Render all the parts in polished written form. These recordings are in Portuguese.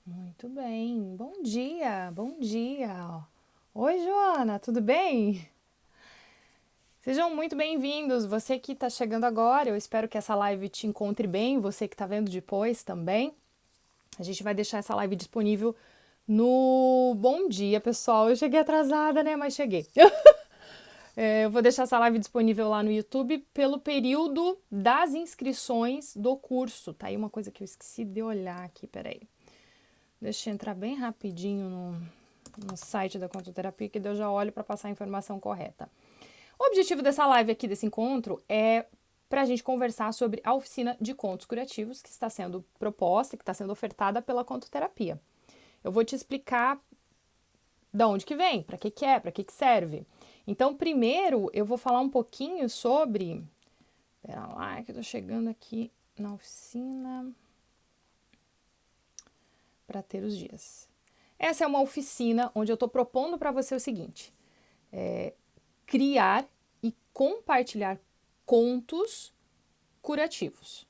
Muito bem. Bom dia, bom dia. Oi, Joana, tudo bem? Sejam muito bem-vindos. Você que está chegando agora, eu espero que essa live te encontre bem. Você que está vendo depois também. A gente vai deixar essa live disponível no Bom Dia, pessoal. Eu cheguei atrasada, né? Mas cheguei. Eu vou deixar essa live disponível lá no YouTube pelo período das inscrições do curso. Tá aí uma coisa que eu esqueci de olhar aqui, peraí. Deixa eu entrar bem rapidinho no site da Contoterapia, que daí eu já olho para passar a informação correta. O objetivo dessa live aqui, desse encontro, é para a gente conversar sobre a oficina de contos curativos que está sendo proposta, que está sendo ofertada pela Contoterapia. Eu vou te explicar de onde que vem, para que é, para que serve. Então, primeiro, eu vou falar um pouquinho sobre... Pera lá, que eu tô chegando aqui na oficina para ter os dias. Essa é uma oficina onde eu estou propondo para você o seguinte: criar e compartilhar contos curativos.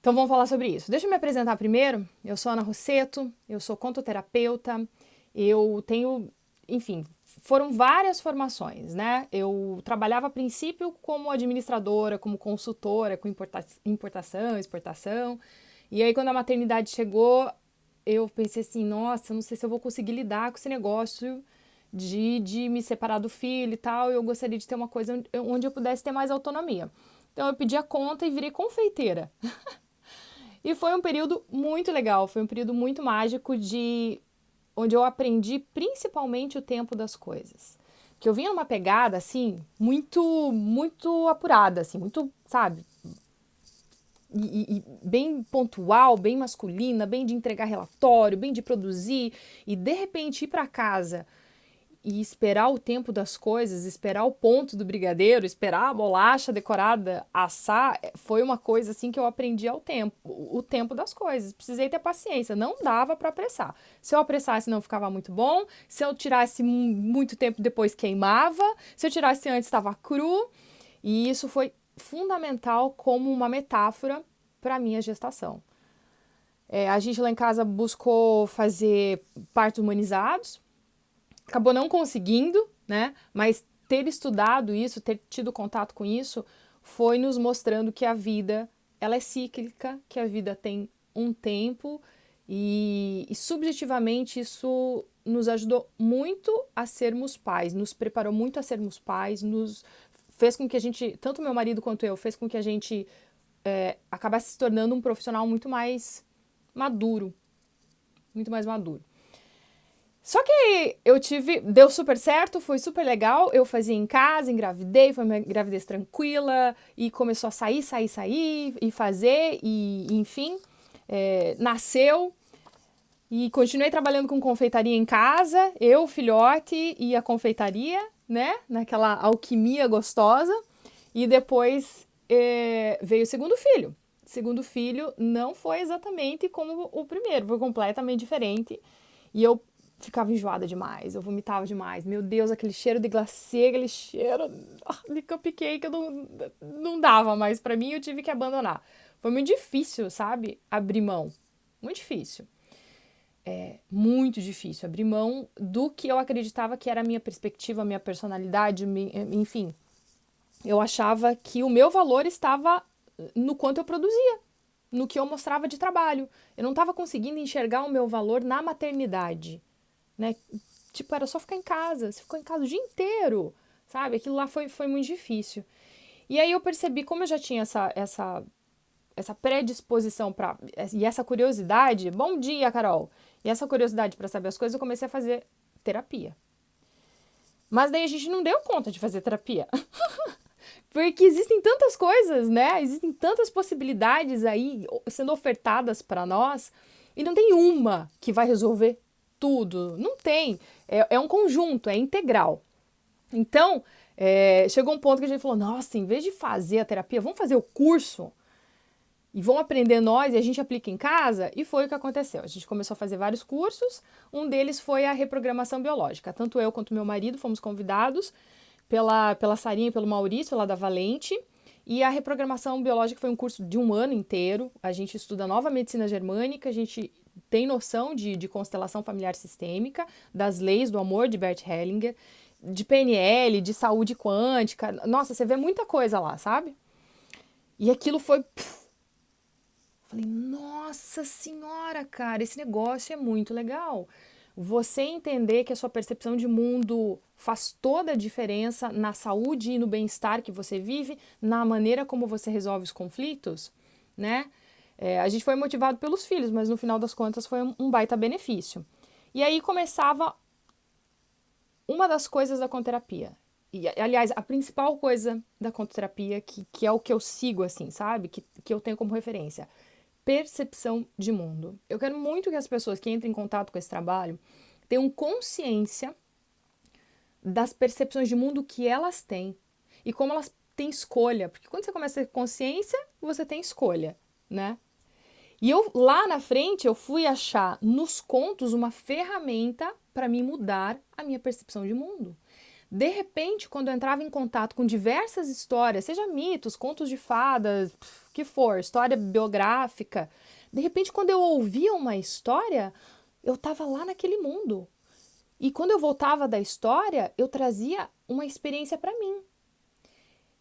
Então vamos falar sobre isso. Deixa eu me apresentar primeiro. Eu sou Ana Rosseto, eu sou contoterapeuta, eu tenho, enfim, foram várias formações, né? Eu trabalhava a princípio como administradora, como consultora, com importação, exportação. E aí quando a maternidade chegou, eu pensei assim, nossa, não sei se eu vou conseguir lidar com esse negócio de me separar do filho e tal. Eu gostaria de ter uma coisa onde eu pudesse ter mais autonomia. Então eu pedi a conta e virei confeiteira. E foi um período muito legal, foi um período muito mágico de onde eu aprendi principalmente o tempo das coisas. Que eu vinha numa pegada assim, muito apurada, assim, muito, sabe, e bem pontual, bem masculina, bem de entregar relatório, bem de produzir, e de repente ir para casa e esperar o tempo das coisas, esperar o ponto do brigadeiro, esperar a bolacha decorada assar, foi uma coisa assim que eu aprendi ao tempo, o tempo das coisas. Precisei ter paciência, não dava para apressar. Se eu apressasse não ficava muito bom, se eu tirasse muito tempo depois queimava, se eu tirasse antes estava cru, e isso foi fundamental como uma metáfora para a minha gestação. A gente lá em casa buscou fazer partos humanizados, acabou não conseguindo, né? Mas ter estudado isso, ter tido contato com isso, foi nos mostrando que a vida ela é cíclica, que a vida tem um tempo e subjetivamente isso nos ajudou muito a sermos pais, nos preparou muito a sermos pais, nos fez com que a gente, tanto meu marido quanto eu, fez com que a gente acabasse se tornando um profissional muito mais maduro, muito mais maduro. Só que deu super certo, foi super legal, eu fazia em casa, engravidei, foi uma gravidez tranquila, e começou a sair, e fazer, e enfim, nasceu, e continuei trabalhando com confeitaria em casa, eu, filhote e a confeitaria, né, naquela alquimia gostosa, e depois veio o segundo filho. O segundo filho não foi exatamente como o primeiro, foi completamente diferente, e eu ficava enjoada demais, eu vomitava demais. Meu Deus, aquele cheiro de glacê, aquele cheiro de cupcake que eu não dava mais pra mim, eu tive que abandonar. Foi muito difícil, sabe? Abrir mão. Muito difícil. Muito difícil abrir mão do que eu acreditava que era a minha perspectiva, a minha personalidade, enfim. Eu achava que o meu valor estava no quanto eu produzia, no que eu mostrava de trabalho. Eu não estava conseguindo enxergar o meu valor na maternidade, né? Tipo, era só ficar em casa. Você ficou em casa o dia inteiro, sabe? Aquilo lá foi muito difícil. E aí eu percebi, como eu já tinha essa predisposição para e essa curiosidade. Bom dia, Carol! E essa curiosidade para saber as coisas, eu comecei a fazer terapia. Mas daí a gente não deu conta de fazer terapia. Porque existem tantas coisas, né? Existem tantas possibilidades aí sendo ofertadas para nós e não tem uma que vai resolver tudo. Não tem. É um conjunto, é integral. Então, chegou um ponto que a gente falou: nossa, em vez de fazer a terapia, vamos fazer o curso e vamos aprender nós e a gente aplica em casa. E foi o que aconteceu. A gente começou a fazer vários cursos. Um deles foi a reprogramação biológica. Tanto eu quanto meu marido fomos convidados pela Sarinha e pelo Maurício, lá da Valente. E a reprogramação biológica foi um curso de um ano inteiro. A gente estuda nova medicina germânica, a gente tem noção de constelação familiar sistêmica, das leis do amor de Bert Hellinger, de PNL, de saúde quântica. Nossa, você vê muita coisa lá, sabe? E aquilo foi... Falei, nossa senhora, cara, esse negócio é muito legal. Você entender que a sua percepção de mundo faz toda a diferença na saúde e no bem-estar que você vive, na maneira como você resolve os conflitos, né? A gente foi motivado pelos filhos, mas no final das contas foi um baita benefício. E aí começava uma das coisas da conterapia. E, aliás, a principal coisa da conterapia, que é o que eu sigo, assim, sabe? Que eu tenho como referência. Percepção de mundo. Eu quero muito que as pessoas que entrem em contato com esse trabalho tenham consciência das percepções de mundo que elas têm e como elas têm escolha. Porque quando você começa a ter consciência, você tem escolha, né? E eu, lá na frente, eu fui achar nos contos uma ferramenta para me mudar a minha percepção de mundo. De repente, quando eu entrava em contato com diversas histórias, seja mitos, contos de fadas, o que for, história biográfica, de repente, quando eu ouvia uma história, eu estava lá naquele mundo. E quando eu voltava da história, eu trazia uma experiência para mim.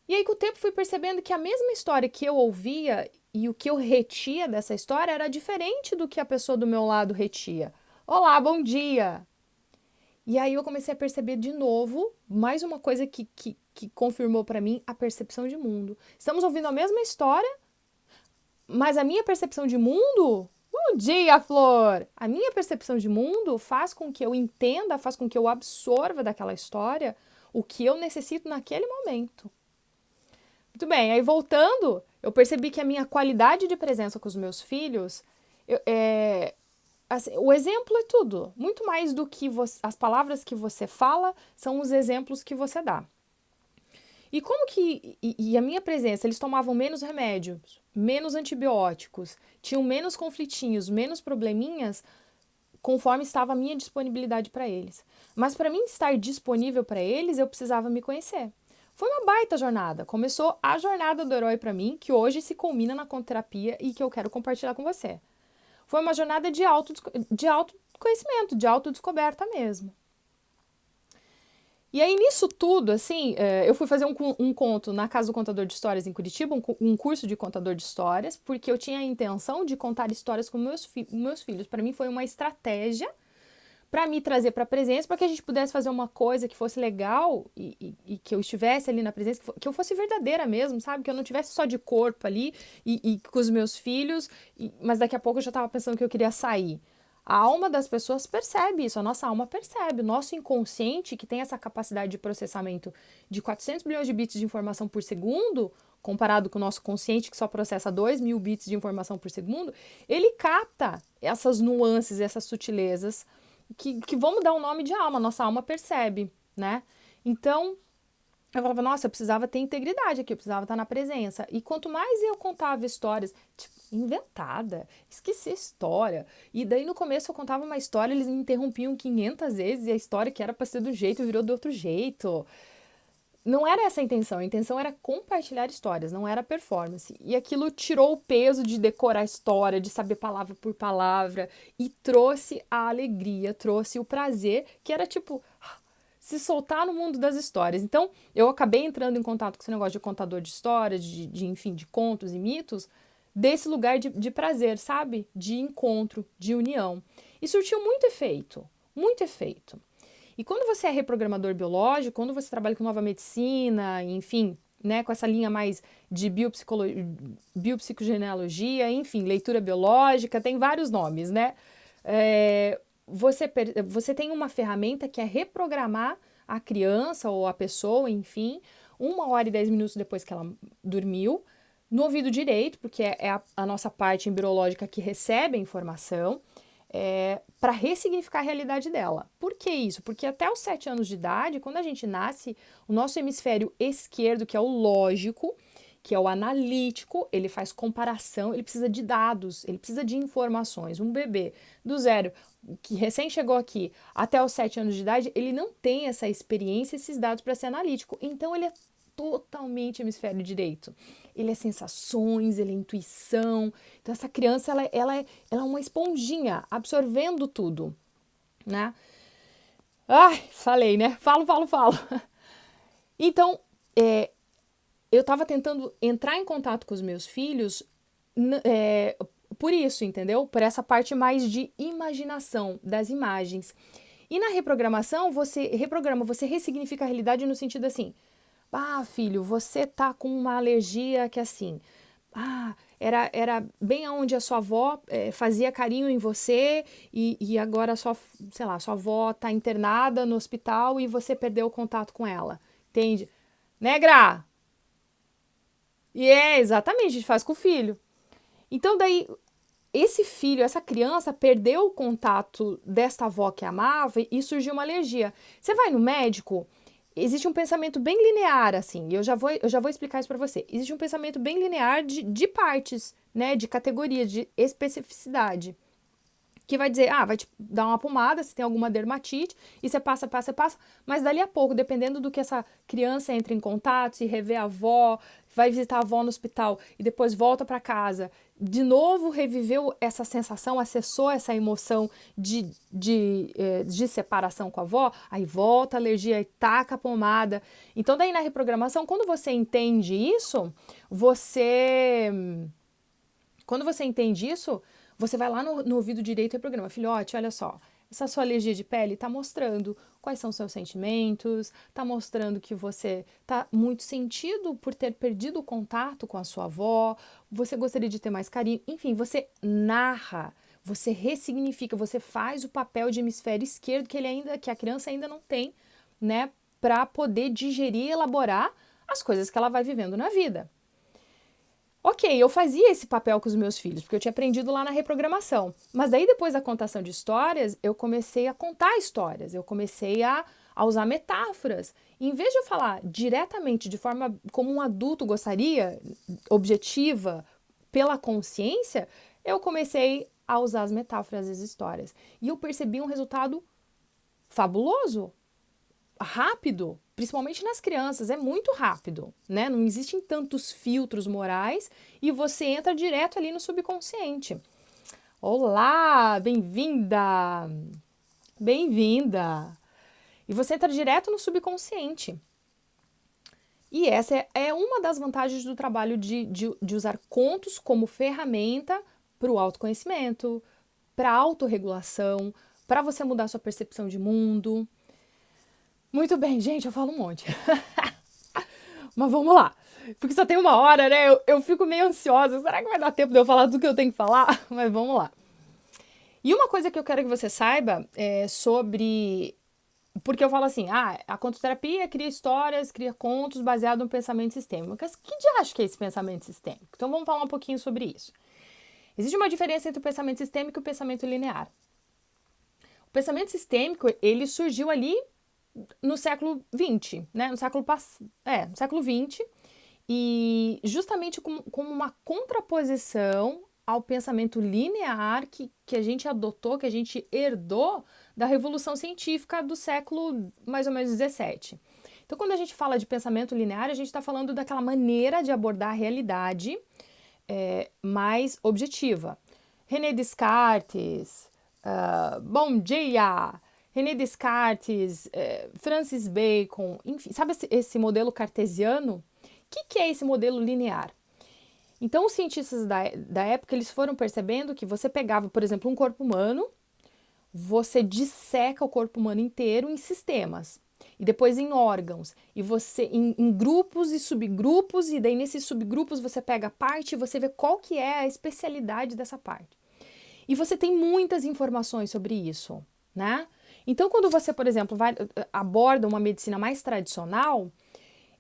E aí, com o tempo, fui percebendo que a mesma história que eu ouvia e o que eu retia dessa história era diferente do que a pessoa do meu lado retia. Olá, bom dia! E aí eu comecei a perceber de novo, mais uma coisa que confirmou para mim a percepção de mundo. Estamos ouvindo a mesma história, mas a minha percepção de mundo... Bom dia, Flor! A minha percepção de mundo faz com que eu entenda, faz com que eu absorva daquela história o que eu necessito naquele momento. Muito bem, aí voltando, eu percebi que a minha qualidade de presença com os meus filhos... Assim, o exemplo é tudo. Muito mais do que as palavras que você fala são os exemplos que você dá. E como que... E a minha presença, eles tomavam menos remédios, menos antibióticos, tinham menos conflitinhos, menos probleminhas, conforme estava a minha disponibilidade para eles. Mas para mim estar disponível para eles, eu precisava me conhecer. Foi uma baita jornada. Começou a jornada do herói para mim, que hoje se culmina na conterapia e que eu quero compartilhar com você. Foi uma jornada de autoconhecimento, de autodescoberta mesmo. E aí, nisso tudo, assim, eu fui fazer um conto na Casa do Contador de Histórias em Curitiba, um curso de contador de histórias, porque eu tinha a intenção de contar histórias com meus filhos. Para mim foi uma estratégia para me trazer para a presença, para que a gente pudesse fazer uma coisa que fosse legal e que eu estivesse ali na presença, que eu fosse verdadeira mesmo, sabe? Que eu não tivesse só de corpo ali e com os meus filhos, mas daqui a pouco eu já estava pensando que eu queria sair. A alma das pessoas percebe isso, a nossa alma percebe. O nosso inconsciente, que tem essa capacidade de processamento de 400 bilhões de bits de informação por segundo, comparado com o nosso consciente, que só processa 2.000 bits de informação por segundo, ele capta essas nuances, essas sutilezas, que vamos dar um nome de alma, nossa alma percebe, né? Então, eu falava, nossa, eu precisava ter integridade aqui, eu precisava estar na presença. E quanto mais eu contava histórias, tipo, inventada, esqueci a história. E daí no começo eu contava uma história, eles me interrompiam 500 vezes e a história que era para ser do jeito virou de outro jeito. Não era essa a intenção era compartilhar histórias, não era performance. E aquilo tirou o peso de decorar a história, de saber palavra por palavra, e trouxe a alegria, trouxe o prazer, que era tipo se soltar no mundo das histórias. Então, eu acabei entrando em contato com esse negócio de contador de histórias, enfim, de contos e mitos, desse lugar de prazer, sabe? De encontro, de união. E surtiu muito efeito, muito efeito. E quando você é reprogramador biológico, quando você trabalha com nova medicina, enfim, né, com essa linha mais de biopsicogenealogia, enfim, leitura biológica, tem vários nomes, né? Você tem uma ferramenta que é reprogramar a criança ou a pessoa, enfim, 1 hora e 10 minutos depois que ela dormiu, no ouvido direito, porque é a nossa parte embriológica que recebe a informação, para ressignificar a realidade dela. Por que isso? Porque até os 7 anos de idade, quando a gente nasce, o nosso hemisfério esquerdo, que é o lógico, que é o analítico, ele faz comparação, ele precisa de dados, ele precisa de informações. Um bebê do zero, que recém chegou aqui, até os 7 anos de idade, ele não tem essa experiência, esses dados para ser analítico. Então, ele é totalmente hemisfério direito. Ele é sensações, ele é intuição. Então essa criança, ela é uma esponjinha, absorvendo tudo, né? Ai, falei, né? Falo. Então, eu estava tentando entrar em contato com os meus filhos por isso, entendeu? Por essa parte mais de imaginação das imagens. E na reprogramação, você reprograma, você ressignifica a realidade no sentido assim, filho, você tá com uma alergia que assim, era bem onde a sua avó fazia carinho em você e agora sua avó tá internada no hospital e você perdeu o contato com ela, entende? Né, Gra? E exatamente, a gente faz com o filho. Então daí, esse filho, essa criança perdeu o contato desta avó que amava e surgiu uma alergia. Você vai no médico, existe um pensamento bem linear, assim, e eu já vou explicar isso para você. Existe um pensamento bem linear de partes, né, de categoria, de especificidade. Que vai dizer, vai te dar uma pomada se tem alguma dermatite, e você passa, mas dali a pouco, dependendo do que essa criança entra em contato, se revê a avó, vai visitar a avó no hospital e depois volta para casa, de novo reviveu essa sensação, acessou essa emoção de separação com a avó, aí volta a alergia e taca a pomada. Então daí na reprogramação, quando você entende isso, você vai lá no ouvido direito e programa, filhote, olha só, essa sua alergia de pele está mostrando quais são os seus sentimentos, está mostrando que você está muito sentido por ter perdido o contato com a sua avó, você gostaria de ter mais carinho, enfim, você narra, você ressignifica, você faz o papel de hemisfério esquerdo que a criança ainda não tem, né, para poder digerir e elaborar as coisas que ela vai vivendo na vida. Ok, eu fazia esse papel com os meus filhos, porque eu tinha aprendido lá na reprogramação. Mas daí, depois da contação de histórias, eu comecei a contar histórias, eu comecei a usar metáforas. E em vez de eu falar diretamente, de forma como um adulto gostaria, objetiva, pela consciência, eu comecei a usar as metáforas e as histórias. E eu percebi um resultado fabuloso, rápido, principalmente nas crianças, é muito rápido, né? Não existem tantos filtros morais e você entra direto ali no subconsciente. Olá, bem-vinda! Bem-vinda! E você entra direto no subconsciente. E essa é uma das vantagens do trabalho de usar contos como ferramenta para o autoconhecimento, para a autorregulação, para você mudar sua percepção de mundo. Muito bem, gente, eu falo um monte. Mas vamos lá. Porque só tem 1 hora, né? Eu fico meio ansiosa. Será que vai dar tempo de eu falar tudo que eu tenho que falar? Mas vamos lá. E uma coisa que eu quero que você saiba é sobre... Porque eu falo assim, a contoterapia cria histórias, cria contos baseados no pensamento sistêmico. Mas que diacho que é esse pensamento sistêmico? Então vamos falar um pouquinho sobre isso. Existe uma diferença entre o pensamento sistêmico e o pensamento linear. O pensamento sistêmico, ele surgiu ali no século XX, né? No século XX, e justamente como uma contraposição ao pensamento linear que a gente adotou, que a gente herdou da Revolução Científica do século mais ou menos 17. Então, quando a gente fala de pensamento linear, a gente está falando daquela maneira de abordar a realidade mais objetiva. René Descartes, bom dia! René Descartes, Francis Bacon, enfim, sabe esse modelo cartesiano? O que é esse modelo linear? Então, os cientistas da época, eles foram percebendo que você pegava, por exemplo, um corpo humano, você disseca o corpo humano inteiro em sistemas, e depois em órgãos, e você em grupos e subgrupos, e daí nesses subgrupos você pega a parte e você vê qual que é a especialidade dessa parte. E você tem muitas informações sobre isso, né? Então, quando você, por exemplo, aborda uma medicina mais tradicional,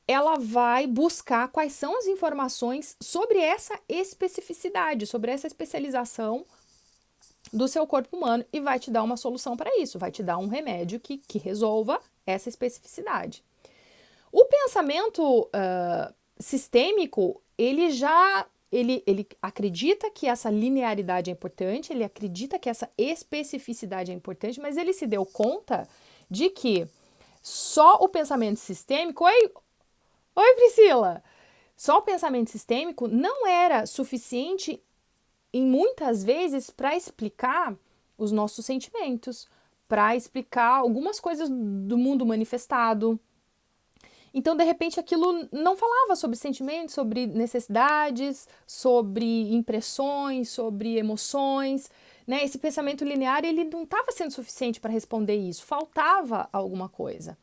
ela vai buscar quais são as informações sobre essa especificidade, sobre essa especialização do seu corpo humano e vai te dar uma solução para isso, vai te dar um remédio que resolva essa especificidade. O pensamento sistêmico, ele acredita que essa linearidade é importante, ele acredita que essa especificidade é importante, mas ele se deu conta de que só o pensamento sistêmico... Oi, Priscila! Só o pensamento sistêmico não era suficiente em muitas vezes para explicar os nossos sentimentos, para explicar algumas coisas do mundo manifestado. Então, de repente, aquilo não falava sobre sentimentos, sobre necessidades, sobre impressões, sobre emoções, né? Esse pensamento linear, ele não estava sendo suficiente para responder isso, faltava alguma coisa.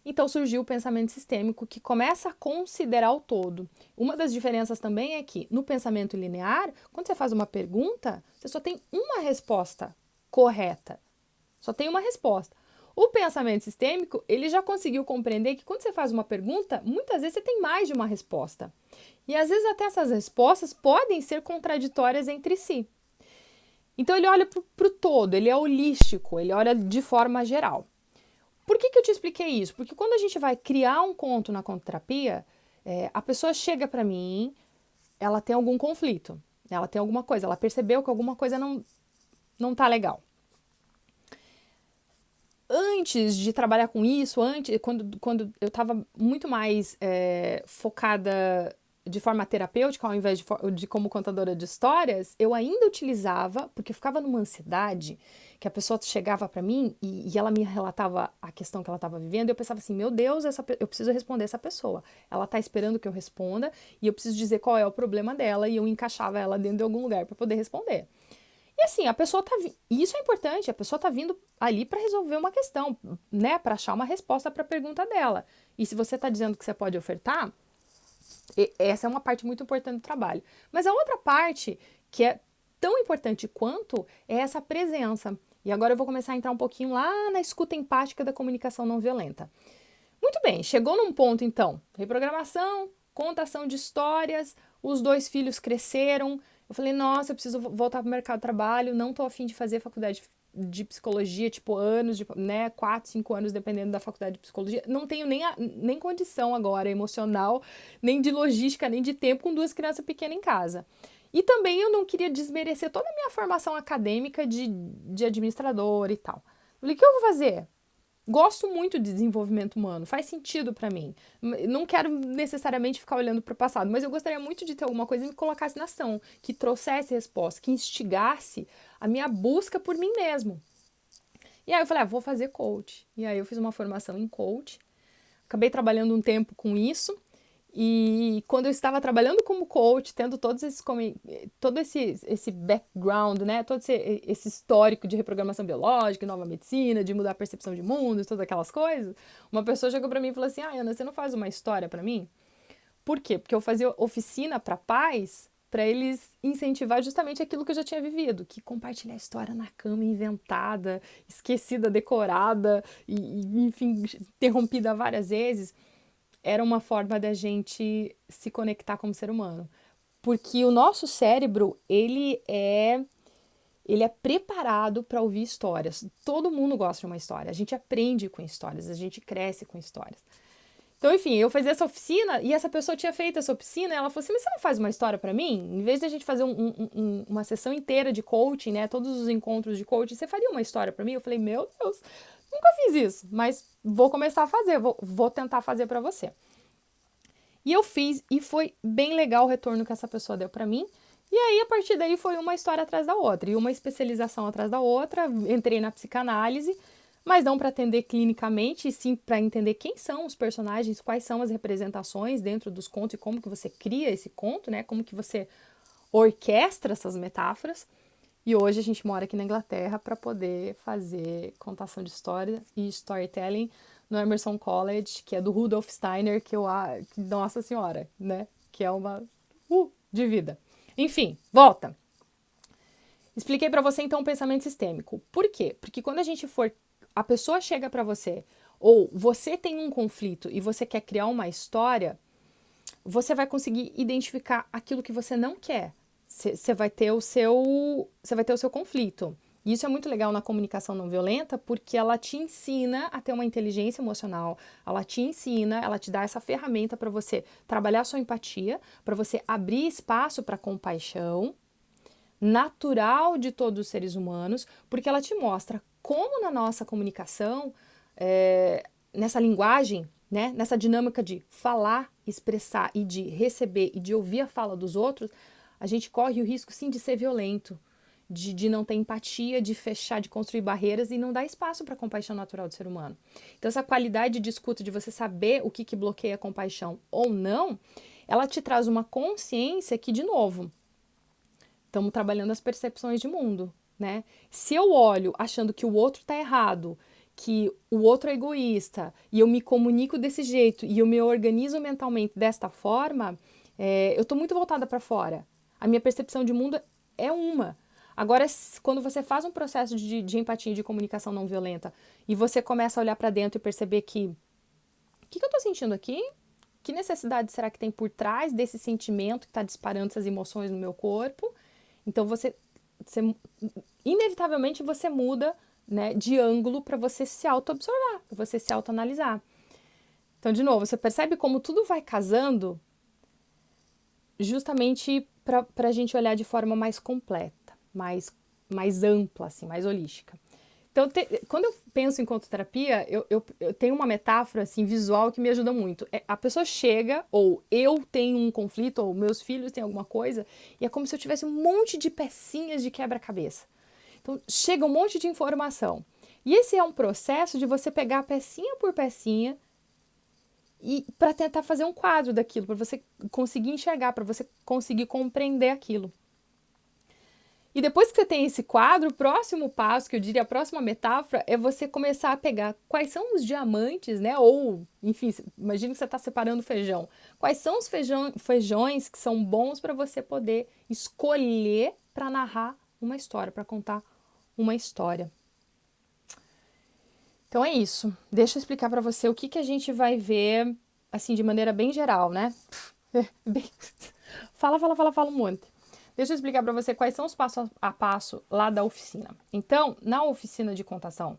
Então surgiu o pensamento sistêmico, que começa a considerar o todo. Uma das diferenças também é que no pensamento linear, quando você faz uma pergunta, você só tem uma resposta correta. Só tem uma resposta. O pensamento sistêmico, ele já conseguiu compreender que quando você faz uma pergunta, muitas vezes você tem mais de uma resposta. E às vezes até essas respostas podem ser contraditórias entre si. Então ele olha para o todo, ele é holístico, ele olha de forma geral. Por que eu te expliquei isso? Porque quando a gente vai criar um conto na contoterapia, a pessoa chega para mim, ela tem algum conflito, ela tem alguma coisa, ela percebeu que alguma coisa não tá legal. Antes de trabalhar com isso, quando eu estava muito mais focada de forma terapêutica, ao invés de como contadora de histórias, eu ainda utilizava, porque eu ficava numa ansiedade, que a pessoa chegava para mim e ela me relatava a questão que ela estava vivendo, e eu pensava assim, meu Deus, eu preciso responder essa pessoa. Ela está esperando que eu responda, e eu preciso dizer qual é o problema dela, e eu encaixava ela dentro de algum lugar para poder responder. E assim, a pessoa tá. E isso é importante, a pessoa tá vindo ali para resolver uma questão, né? Para achar uma resposta para a pergunta dela. E se você tá dizendo que você pode ofertar, essa é uma parte muito importante do trabalho. Mas a outra parte, que é tão importante quanto, é essa presença. E agora eu vou começar a entrar um pouquinho lá na escuta empática da comunicação não violenta. Muito bem, chegou num ponto então, reprogramação, contação de histórias, os 2 filhos cresceram. Eu falei, nossa, eu preciso voltar para o mercado de trabalho, não tô afim de fazer faculdade de psicologia, tipo anos, né, 4, 5 anos, dependendo da faculdade de psicologia. Não tenho nem condição agora emocional, nem de logística, nem de tempo com 2 crianças pequenas em casa. E também eu não queria desmerecer toda a minha formação acadêmica de administradora e tal. Eu falei, o que eu vou fazer? Gosto muito de desenvolvimento humano, faz sentido para mim. Não quero necessariamente ficar olhando para o passado, mas eu gostaria muito de ter alguma coisa que me colocasse na ação, que trouxesse resposta, que instigasse a minha busca por mim mesmo. E aí eu falei, vou fazer coach. E aí eu fiz uma formação em coach, acabei trabalhando um tempo com isso. E quando eu estava trabalhando como coach, tendo todo esse background, né, todo esse histórico de reprogramação biológica, nova medicina, de mudar a percepção de mundo, todas aquelas coisas, uma pessoa chegou para mim e falou assim: Ana, você não faz uma história para mim? Por quê? Porque eu fazia oficina para pais, para eles incentivar justamente aquilo que eu já tinha vivido, que compartilhar a história na cama inventada, esquecida, decorada e enfim, interrompida várias vezes, era uma forma da gente se conectar como ser humano. Porque o nosso cérebro, ele é preparado para ouvir histórias. Todo mundo gosta de uma história. A gente aprende com histórias, a gente cresce com histórias. Então, enfim, eu fazia essa oficina e essa pessoa tinha feito essa oficina e ela falou assim, mas você não faz uma história para mim? Em vez de a gente fazer uma sessão inteira de coaching, né, todos os encontros de coaching, você faria uma história para mim? Eu falei, meu Deus, nunca fiz isso, mas vou começar a fazer, vou tentar fazer para você. E eu fiz e foi bem legal o retorno que essa pessoa deu para mim. E aí, a partir daí, foi uma história atrás da outra e uma especialização atrás da outra. Entrei na psicanálise, mas não para atender clinicamente, e sim para entender quem são os personagens, quais são as representações dentro dos contos e como que você cria esse conto, né? Como que você orquestra essas metáforas. E hoje a gente mora aqui na Inglaterra para poder fazer contação de história e storytelling no Emerson College, que é do Rudolf Steiner, nossa senhora, né? Que é uma de vida. Enfim, volta. Expliquei para você então o pensamento sistêmico. Por quê? Porque quando a pessoa chega para você ou você tem um conflito e você quer criar uma história, você vai conseguir identificar aquilo que você não quer. Você vai ter o seu conflito. E isso é muito legal na comunicação não violenta, porque ela te ensina a ter uma inteligência emocional, ela te dá essa ferramenta para você trabalhar a sua empatia, para você abrir espaço para compaixão, natural de todos os seres humanos, porque ela te mostra como na nossa comunicação, nessa linguagem, né? Nessa dinâmica de falar, expressar e de receber e de ouvir a fala dos outros, a gente corre o risco, sim, de ser violento, de não ter empatia, de fechar, de construir barreiras e não dar espaço para a compaixão natural do ser humano. Então, essa qualidade de escuta, de você saber o que bloqueia a compaixão ou não, ela te traz uma consciência que, de novo, estamos trabalhando as percepções de mundo, né? Se eu olho achando que o outro está errado, que o outro é egoísta, e eu me comunico desse jeito, e eu me organizo mentalmente desta forma, eu estou muito voltada para fora. A minha percepção de mundo é uma. Agora, quando você faz um processo de empatia e de comunicação não violenta, e você começa a olhar para dentro e perceber que o que eu estou sentindo aqui? Que necessidade será que tem por trás desse sentimento que está disparando essas emoções no meu corpo? Então, inevitavelmente, você muda, né, de ângulo para você se auto-observar, para você se auto-analisar. Então, de novo, você percebe como tudo vai casando justamente para a gente olhar de forma mais completa, mais ampla, assim, mais holística. Então, quando eu penso em contoterapia, eu tenho uma metáfora assim, visual que me ajuda muito. A pessoa chega, ou eu tenho um conflito, ou meus filhos têm alguma coisa, e é como se eu tivesse um monte de pecinhas de quebra-cabeça. Então, chega um monte de informação. E esse é um processo de você pegar pecinha por pecinha e para tentar fazer um quadro daquilo, para você conseguir enxergar, para você conseguir compreender aquilo. E depois que você tem esse quadro, o próximo passo, que eu diria a próxima metáfora, é você começar a pegar quais são os diamantes, né? Ou, enfim, imagina que você está separando feijão. Quais são os feijões que são bons para você poder escolher para narrar uma história, para contar uma história. Então é isso. Deixa eu explicar para você o que a gente vai ver, assim, de maneira bem geral, né? Fala um monte. Deixa eu explicar para você quais são os passo a passo lá da oficina. Então, na oficina de contação,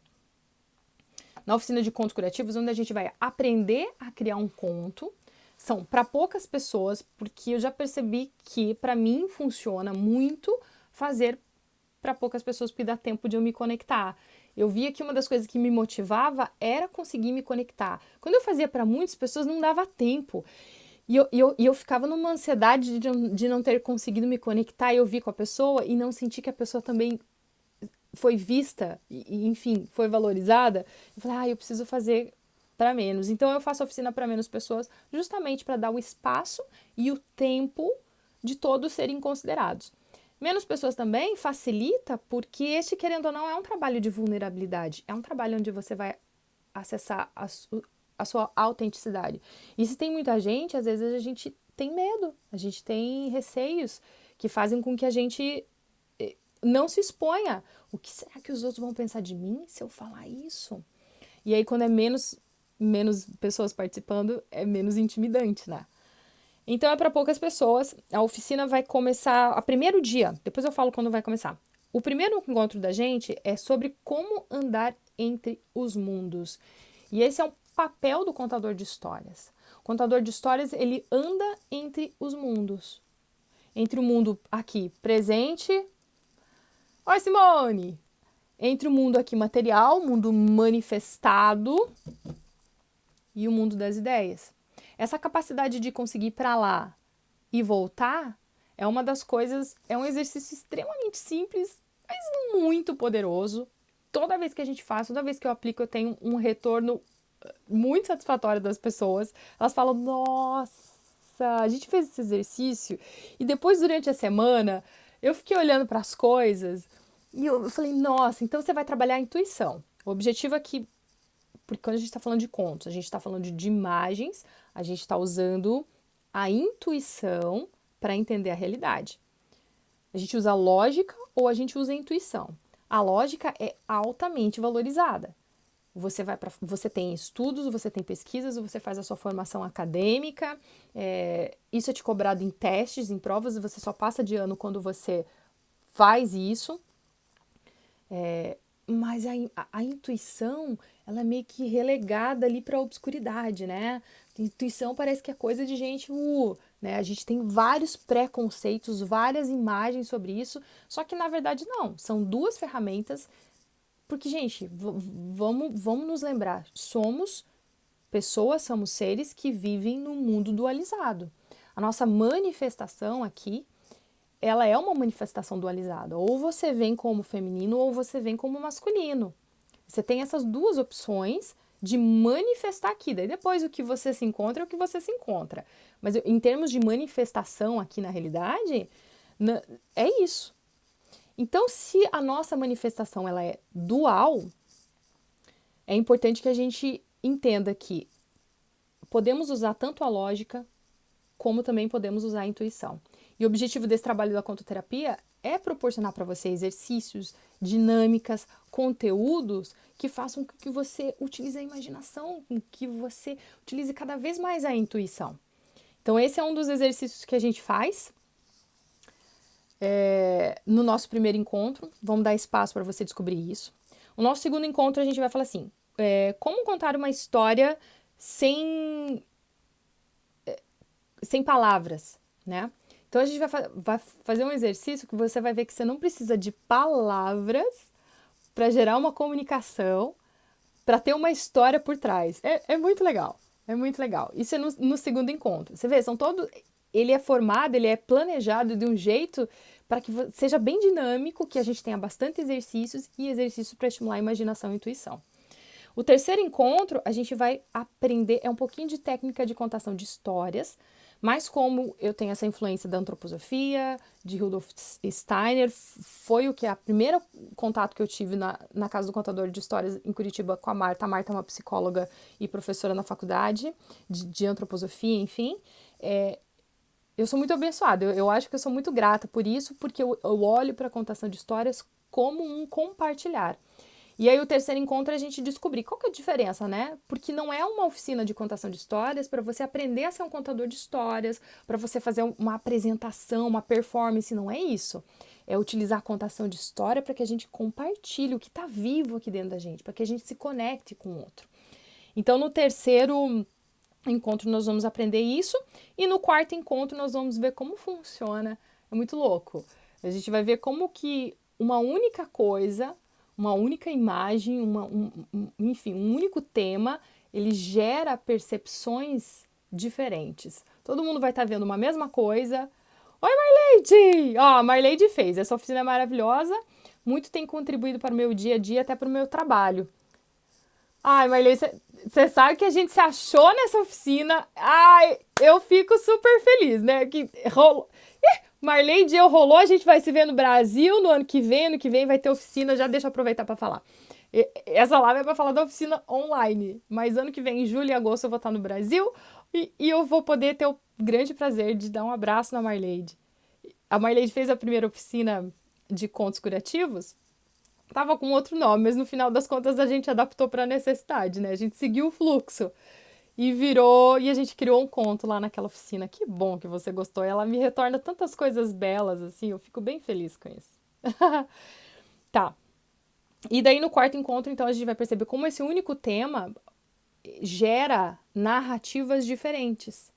na oficina de contos criativos, onde a gente vai aprender a criar um conto, são para poucas pessoas, porque eu já percebi que para mim funciona muito fazer para poucas pessoas, porque dá tempo de eu me conectar. Eu via que uma das coisas que me motivava era conseguir me conectar. Quando eu fazia para muitas pessoas, não dava tempo. E eu ficava numa ansiedade de não ter conseguido me conectar e ouvir com a pessoa e não sentir que a pessoa também foi vista e enfim, foi valorizada. Eu falei, eu preciso fazer para menos. Então, eu faço oficina para menos pessoas justamente para dar o espaço e o tempo de todos serem considerados. Menos pessoas também facilita porque este, querendo ou não, é um trabalho de vulnerabilidade. É um trabalho onde você vai acessar a sua autenticidade. E se tem muita gente, às vezes a gente tem medo, a gente tem receios que fazem com que a gente não se exponha. O que será que os outros vão pensar de mim se eu falar isso? E aí, quando é menos pessoas participando, é menos intimidante, né? Então, é para poucas pessoas. A oficina vai começar a primeiro dia. Depois eu falo quando vai começar. O primeiro encontro da gente é sobre como andar entre os mundos. E esse é um papel do contador de histórias. O contador de histórias, ele anda entre os mundos. Entre o mundo aqui presente. Oi, Simone! Entre o mundo aqui material, o mundo manifestado e o mundo das ideias. Essa capacidade de conseguir ir para lá e voltar é uma das coisas, é um exercício extremamente simples, mas muito poderoso. Toda vez que a gente faz, toda vez que eu aplico, eu tenho um retorno muito satisfatório das pessoas. Elas falam, nossa, a gente fez esse exercício e depois, durante a semana, eu fiquei olhando para as coisas e eu falei, nossa, então você vai trabalhar a intuição. O objetivo aqui, porque quando a gente está falando de contos, a gente está falando de imagens, a gente está usando a intuição para entender a realidade. A gente usa a lógica ou a gente usa a intuição. A lógica é altamente valorizada. Você tem estudos, você tem pesquisas, você faz a sua formação acadêmica, isso é te cobrado em testes, em provas, e você só passa de ano quando você faz isso. Mas a intuição, ela é meio que relegada ali para a obscuridade, né? A intuição parece que é coisa de gente, né? A gente tem vários preconceitos, várias imagens sobre isso, só que na verdade não, são duas ferramentas, porque, gente, vamos nos lembrar, somos pessoas somos seres que vivem no mundo dualizado. A nossa manifestação aqui, ela é uma manifestação dualizada. Ou você vem como feminino ou você vem como masculino. Você tem essas duas opções de manifestar aqui. Daí depois o que você se encontra é o que você se encontra. Mas em termos de manifestação aqui na realidade, é isso. Então, se a nossa manifestação ela é dual, é importante que a gente entenda que podemos usar tanto a lógica, como também podemos usar a intuição. E o objetivo desse trabalho da contoterapia é proporcionar para você exercícios, dinâmicas, conteúdos que façam com que você utilize a imaginação, com que você utilize cada vez mais a intuição. Então, esse é um dos exercícios que a gente faz no nosso primeiro encontro. Vamos dar espaço para você descobrir isso. O nosso segundo encontro, a gente vai falar assim, como contar uma história sem palavras, né? Então, a gente vai fazer um exercício que você vai ver que você não precisa de palavras para gerar uma comunicação, para ter uma história por trás. É muito legal, é muito legal. Isso é no segundo encontro. Você vê, ele é formado, ele é planejado de um jeito para que seja bem dinâmico, que a gente tenha bastante exercícios e exercícios para estimular a imaginação e intuição. O terceiro encontro, a gente vai aprender, um pouquinho de técnica de contação de histórias, mas como eu tenho essa influência da antroposofia, de Rudolf Steiner, foi o primeiro contato que eu tive na Casa do Contador de Histórias em Curitiba com a Marta. A Marta é uma psicóloga e professora na faculdade de antroposofia, enfim. Eu sou muito abençoada, eu acho que eu sou muito grata por isso, porque eu olho para a contação de histórias como um compartilhar. E aí o terceiro encontro é a gente descobrir qual que é a diferença, né? Porque não é uma oficina de contação de histórias para você aprender a ser um contador de histórias, para você fazer uma apresentação, uma performance, não é isso. É utilizar a contação de história para que a gente compartilhe o que está vivo aqui dentro da gente, para que a gente se conecte com o outro. Então, no terceiro encontro nós vamos aprender isso, e no quarto encontro nós vamos ver como funciona. É muito louco. A gente vai ver como que uma única coisa, uma única imagem, enfim, um único tema, ele gera percepções diferentes. Todo mundo vai estar vendo uma mesma coisa. Oi, Marleide! Ó, a Marleide fez. Essa oficina é maravilhosa. Muito tem contribuído para o meu dia a dia, até para o meu trabalho. Ai, Marleide, você sabe que a gente se achou nessa oficina. Ai, eu fico super feliz, né? Que rolou. Marleide e eu rolou, a gente vai se ver no Brasil no ano que vem vai ter oficina, já deixa eu aproveitar para falar. Essa live é para falar da oficina online, mas ano que vem, em julho e agosto, eu vou estar no Brasil e eu vou poder ter o grande prazer de dar um abraço na Marleide. A Marleide fez a primeira oficina de contos curativos, tava com outro nome, mas no final das contas a gente adaptou para a necessidade, né? A gente seguiu o fluxo. E a gente criou um conto lá naquela oficina. Que bom que você gostou. Ela me retorna tantas coisas belas, assim, eu fico bem feliz com isso. Tá. E daí no quarto encontro, então, a gente vai perceber como esse único tema gera narrativas diferentes.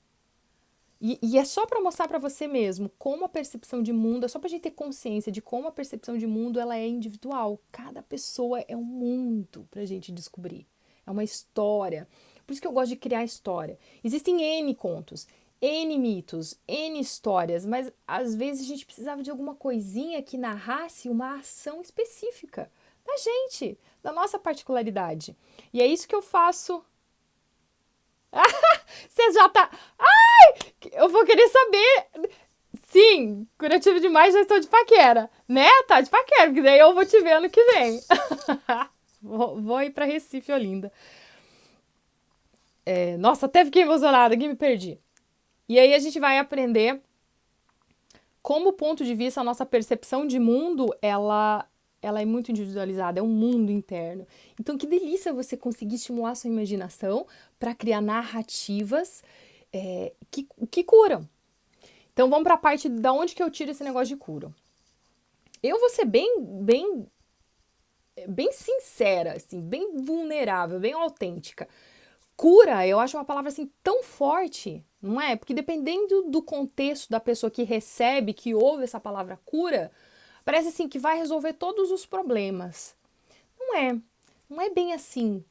E é só para mostrar para você mesmo como a percepção de mundo, é só pra gente ter consciência de como a percepção de mundo ela é individual. Cada pessoa é um mundo pra gente descobrir. É uma história. Por isso que eu gosto de criar história. Existem N contos, N mitos, N histórias, mas às vezes a gente precisava de alguma coisinha que narrasse uma ação específica da gente, da nossa particularidade. E é isso que eu faço. Você já tá... Ai! Eu vou querer saber... Sim, curativo demais, já estou de paquera. Né? Tá de paquera, porque daí eu vou te ver ano que vem. Vou ir pra Recife, Olinda. Nossa, até fiquei emocionada, aqui me perdi. E aí a gente vai aprender como o ponto de vista, a nossa percepção de mundo, ela é muito individualizada, é um mundo interno. Então, que delícia você conseguir estimular a sua imaginação para criar narrativas que curam. Então, vamos para a parte da onde que eu tiro esse negócio de cura. Eu vou ser bem sincera, assim, bem vulnerável, bem autêntica. Cura, eu acho uma palavra assim tão forte, não é? Porque dependendo do contexto da pessoa que recebe, que ouve essa palavra cura, parece assim que vai resolver todos os problemas. Não é bem assim.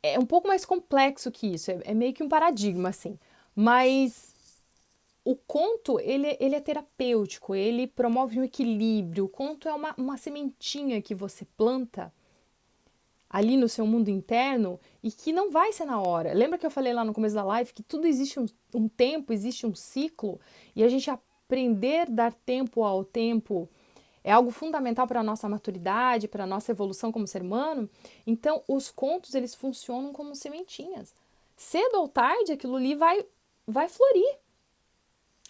é um pouco mais complexo que isso, é meio que um paradigma, assim. Mas o conto, ele é terapêutico, ele promove um equilíbrio. O conto é uma sementinha que você planta ali no seu mundo interno e que não vai ser na hora. Lembra que eu falei lá no começo da live que tudo existe um tempo, existe um ciclo, e a gente aprender a dar tempo ao tempo é algo fundamental para a nossa maturidade, para a nossa evolução como ser humano. Então, os contos, eles funcionam como sementinhas. Cedo ou tarde, aquilo ali vai florir.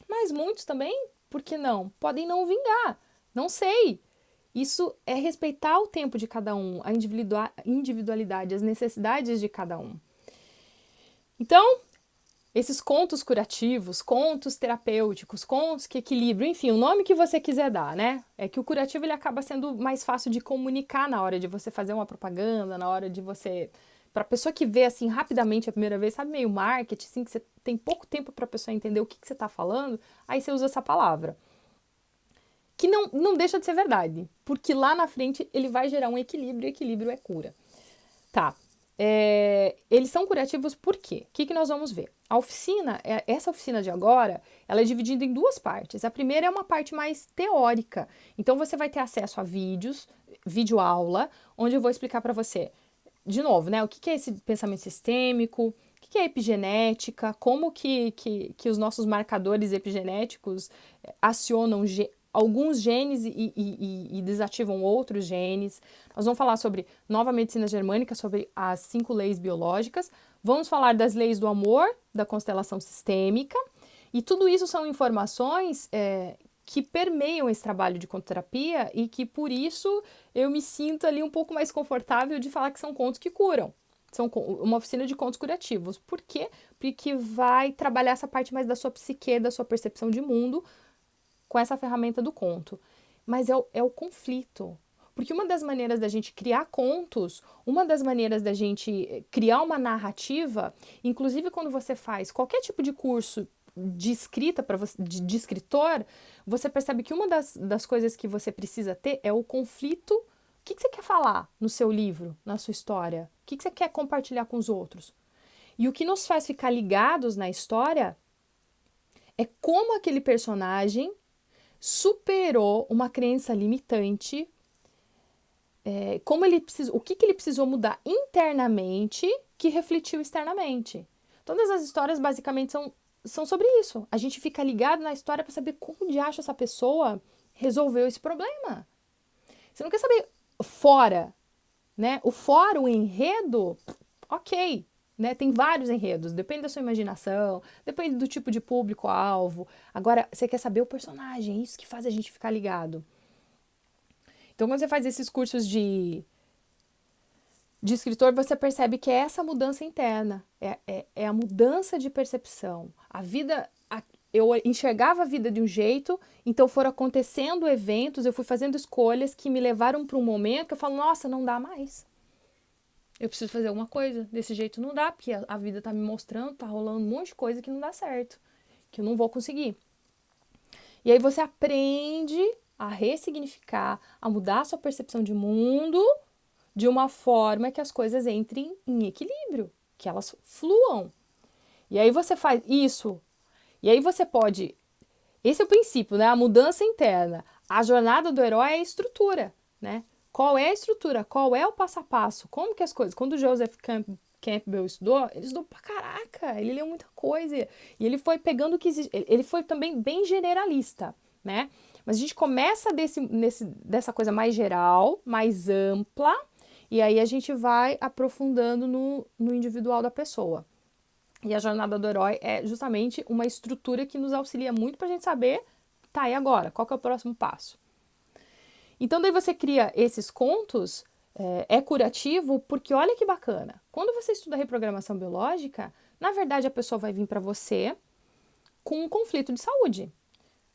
Mas muitos também, por que não? Podem não vingar. Não sei. Isso é respeitar o tempo de cada um, a individualidade, as necessidades de cada um. Então, esses contos curativos, contos terapêuticos, contos que equilibram, enfim, o nome que você quiser dar, né? É que o curativo ele acaba sendo mais fácil de comunicar na hora de você fazer uma propaganda, na hora de você... Para a pessoa que vê assim rapidamente a primeira vez, sabe, meio marketing, assim, que você tem pouco tempo para a pessoa entender o que você está falando, aí você usa essa palavra. Que não deixa de ser verdade, porque lá na frente ele vai gerar um equilíbrio, e equilíbrio é cura. Tá. Eles são curativos por quê? O que nós vamos ver? A oficina, essa oficina de agora, ela é dividida em duas partes. A primeira é uma parte mais teórica. Então você vai ter acesso a vídeos, vídeo aula, onde eu vou explicar para você, de novo, né? O que é esse pensamento sistêmico, o que é epigenética, como que os nossos marcadores epigenéticos acionam alguns genes e desativam outros genes. Nós vamos falar sobre nova medicina germânica, sobre as 5 leis biológicas. Vamos falar das leis do amor, da constelação sistêmica. E tudo isso são informações que permeiam esse trabalho de contoterapia e que, por isso, eu me sinto ali um pouco mais confortável de falar que são contos que curam. São uma oficina de contos curativos. Por quê? Porque vai trabalhar essa parte mais da sua psique, da sua percepção de mundo, com essa ferramenta do conto. Mas é o conflito. Porque uma das maneiras da gente criar contos, uma das maneiras da gente criar uma narrativa, inclusive quando você faz qualquer tipo de curso de escrita para você, de escritor, você percebe que uma das coisas que você precisa ter é o conflito. O que você quer falar no seu livro, na sua história? O que você quer compartilhar com os outros? E o que nos faz ficar ligados na história é como aquele personagem superou uma crença limitante, como ele precisou, o que ele precisou mudar internamente que refletiu externamente. Todas as histórias basicamente são sobre isso. A gente fica ligado na história para saber como de acha essa pessoa resolveu esse problema. Você não quer saber fora, né? O fora, o enredo, ok, né? Tem vários enredos, depende da sua imaginação, depende do tipo de público-alvo. Agora, você quer saber o personagem, é isso que faz a gente ficar ligado. Então, quando você faz esses cursos de escritor, você percebe que é essa mudança interna, é a mudança de percepção. A vida, eu enxergava a vida de um jeito, então foram acontecendo eventos, eu fui fazendo escolhas que me levaram para um momento que eu falo, nossa, não dá mais. Eu preciso fazer alguma coisa, desse jeito não dá, porque a vida tá me mostrando, tá rolando um monte de coisa que não dá certo, que eu não vou conseguir. E aí você aprende a ressignificar, a mudar a sua percepção de mundo de uma forma que as coisas entrem em equilíbrio, que elas fluam. E aí você faz isso, e aí você pode... Esse é o princípio, né? A mudança interna. A jornada do herói é a estrutura, né? Qual é a estrutura? Qual é o passo a passo? Como que as coisas... Quando o Joseph Campbell estudou, ele estudou pra caraca, ele leu muita coisa. E ele foi pegando o que existe. Ele foi também bem generalista, né? Mas a gente começa dessa coisa mais geral, mais ampla, e aí a gente vai aprofundando no individual da pessoa. E a jornada do herói é justamente uma estrutura que nos auxilia muito pra gente saber, tá, e agora? Qual que é o próximo passo? Então, daí você cria esses contos, é curativo, porque olha que bacana. Quando você estuda reprogramação biológica, na verdade a pessoa vai vir para você com um conflito de saúde.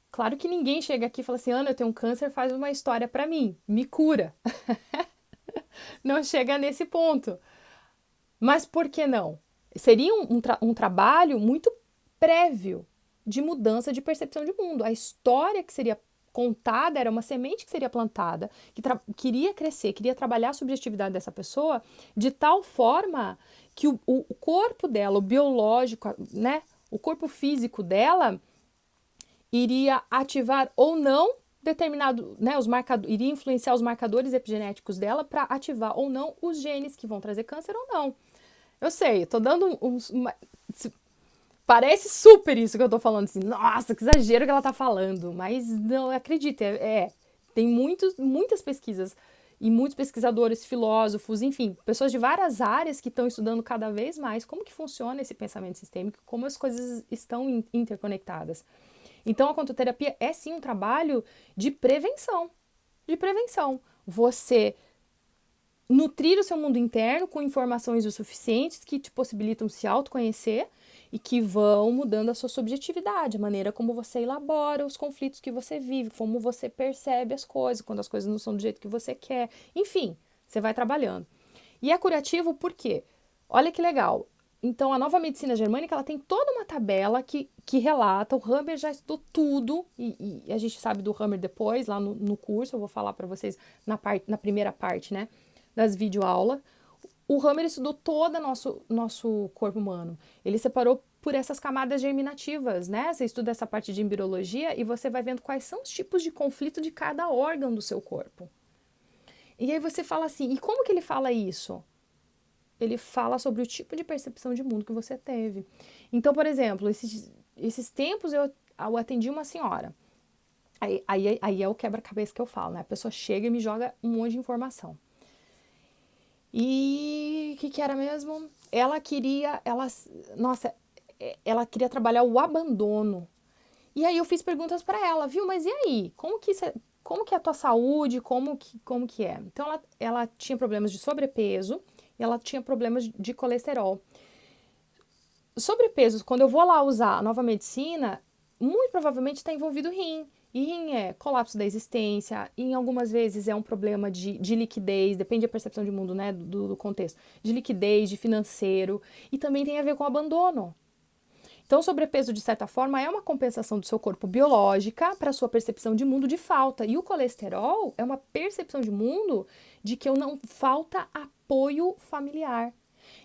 Claro que ninguém chega aqui e fala assim, Ana, eu tenho um câncer, faz uma história para mim, me cura. Não chega nesse ponto. Mas por que não? Seria um trabalho muito prévio de mudança de percepção de mundo. A história que seria contada, era uma semente que seria plantada, que queria crescer, queria trabalhar a subjetividade dessa pessoa de tal forma que o corpo dela, o biológico, né, o corpo físico dela iria ativar ou não determinado, né, iria influenciar os marcadores epigenéticos dela para ativar ou não os genes que vão trazer câncer ou não. Eu sei, tô dando parece super isso que eu tô falando, assim, nossa, que exagero que ela tá falando, mas não, acredita, tem muitas pesquisas e muitos pesquisadores, filósofos, enfim, pessoas de várias áreas que estão estudando cada vez mais como que funciona esse pensamento sistêmico, como as coisas estão interconectadas. Então, a contoterapia é sim um trabalho de prevenção, Você nutrir o seu mundo interno com informações o suficientes que te possibilitam se autoconhecer e que vão mudando a sua subjetividade, a maneira como você elabora os conflitos que você vive, como você percebe as coisas, quando as coisas não são do jeito que você quer. Enfim, você vai trabalhando. E é curativo por quê? Olha que legal. Então, a nova medicina germânica, ela tem toda uma tabela que relata, o Hammer já estudou tudo, e a gente sabe do Hammer depois, lá no curso, eu vou falar para vocês na primeira parte, né, das videoaulas. O Hammer estudou todo nosso corpo humano. Ele separou por essas camadas germinativas, né? Você estuda essa parte de embriologia e você vai vendo quais são os tipos de conflito de cada órgão do seu corpo. E aí você fala assim, e como que ele fala isso? Ele fala sobre o tipo de percepção de mundo que você teve. Então, por exemplo, esses tempos eu atendi uma senhora. Aí é o quebra-cabeça que eu falo, né? A pessoa chega e me joga um monte de informação. E o que era mesmo? Ela queria trabalhar o abandono. E aí eu fiz perguntas para ela, viu? Mas e aí? Como que é a tua saúde? Como que é? Então ela tinha problemas de sobrepeso e ela tinha problemas de colesterol. Sobrepeso, quando eu vou lá usar a nova medicina, muito provavelmente está envolvido rim. E rim é colapso da existência, em algumas vezes é um problema de liquidez, depende da percepção de mundo, né, do contexto, de liquidez, de financeiro, e também tem a ver com abandono. Então, o sobrepeso, de certa forma, é uma compensação do seu corpo biológica para a sua percepção de mundo de falta. E o colesterol é uma percepção de mundo de que eu não falta apoio familiar.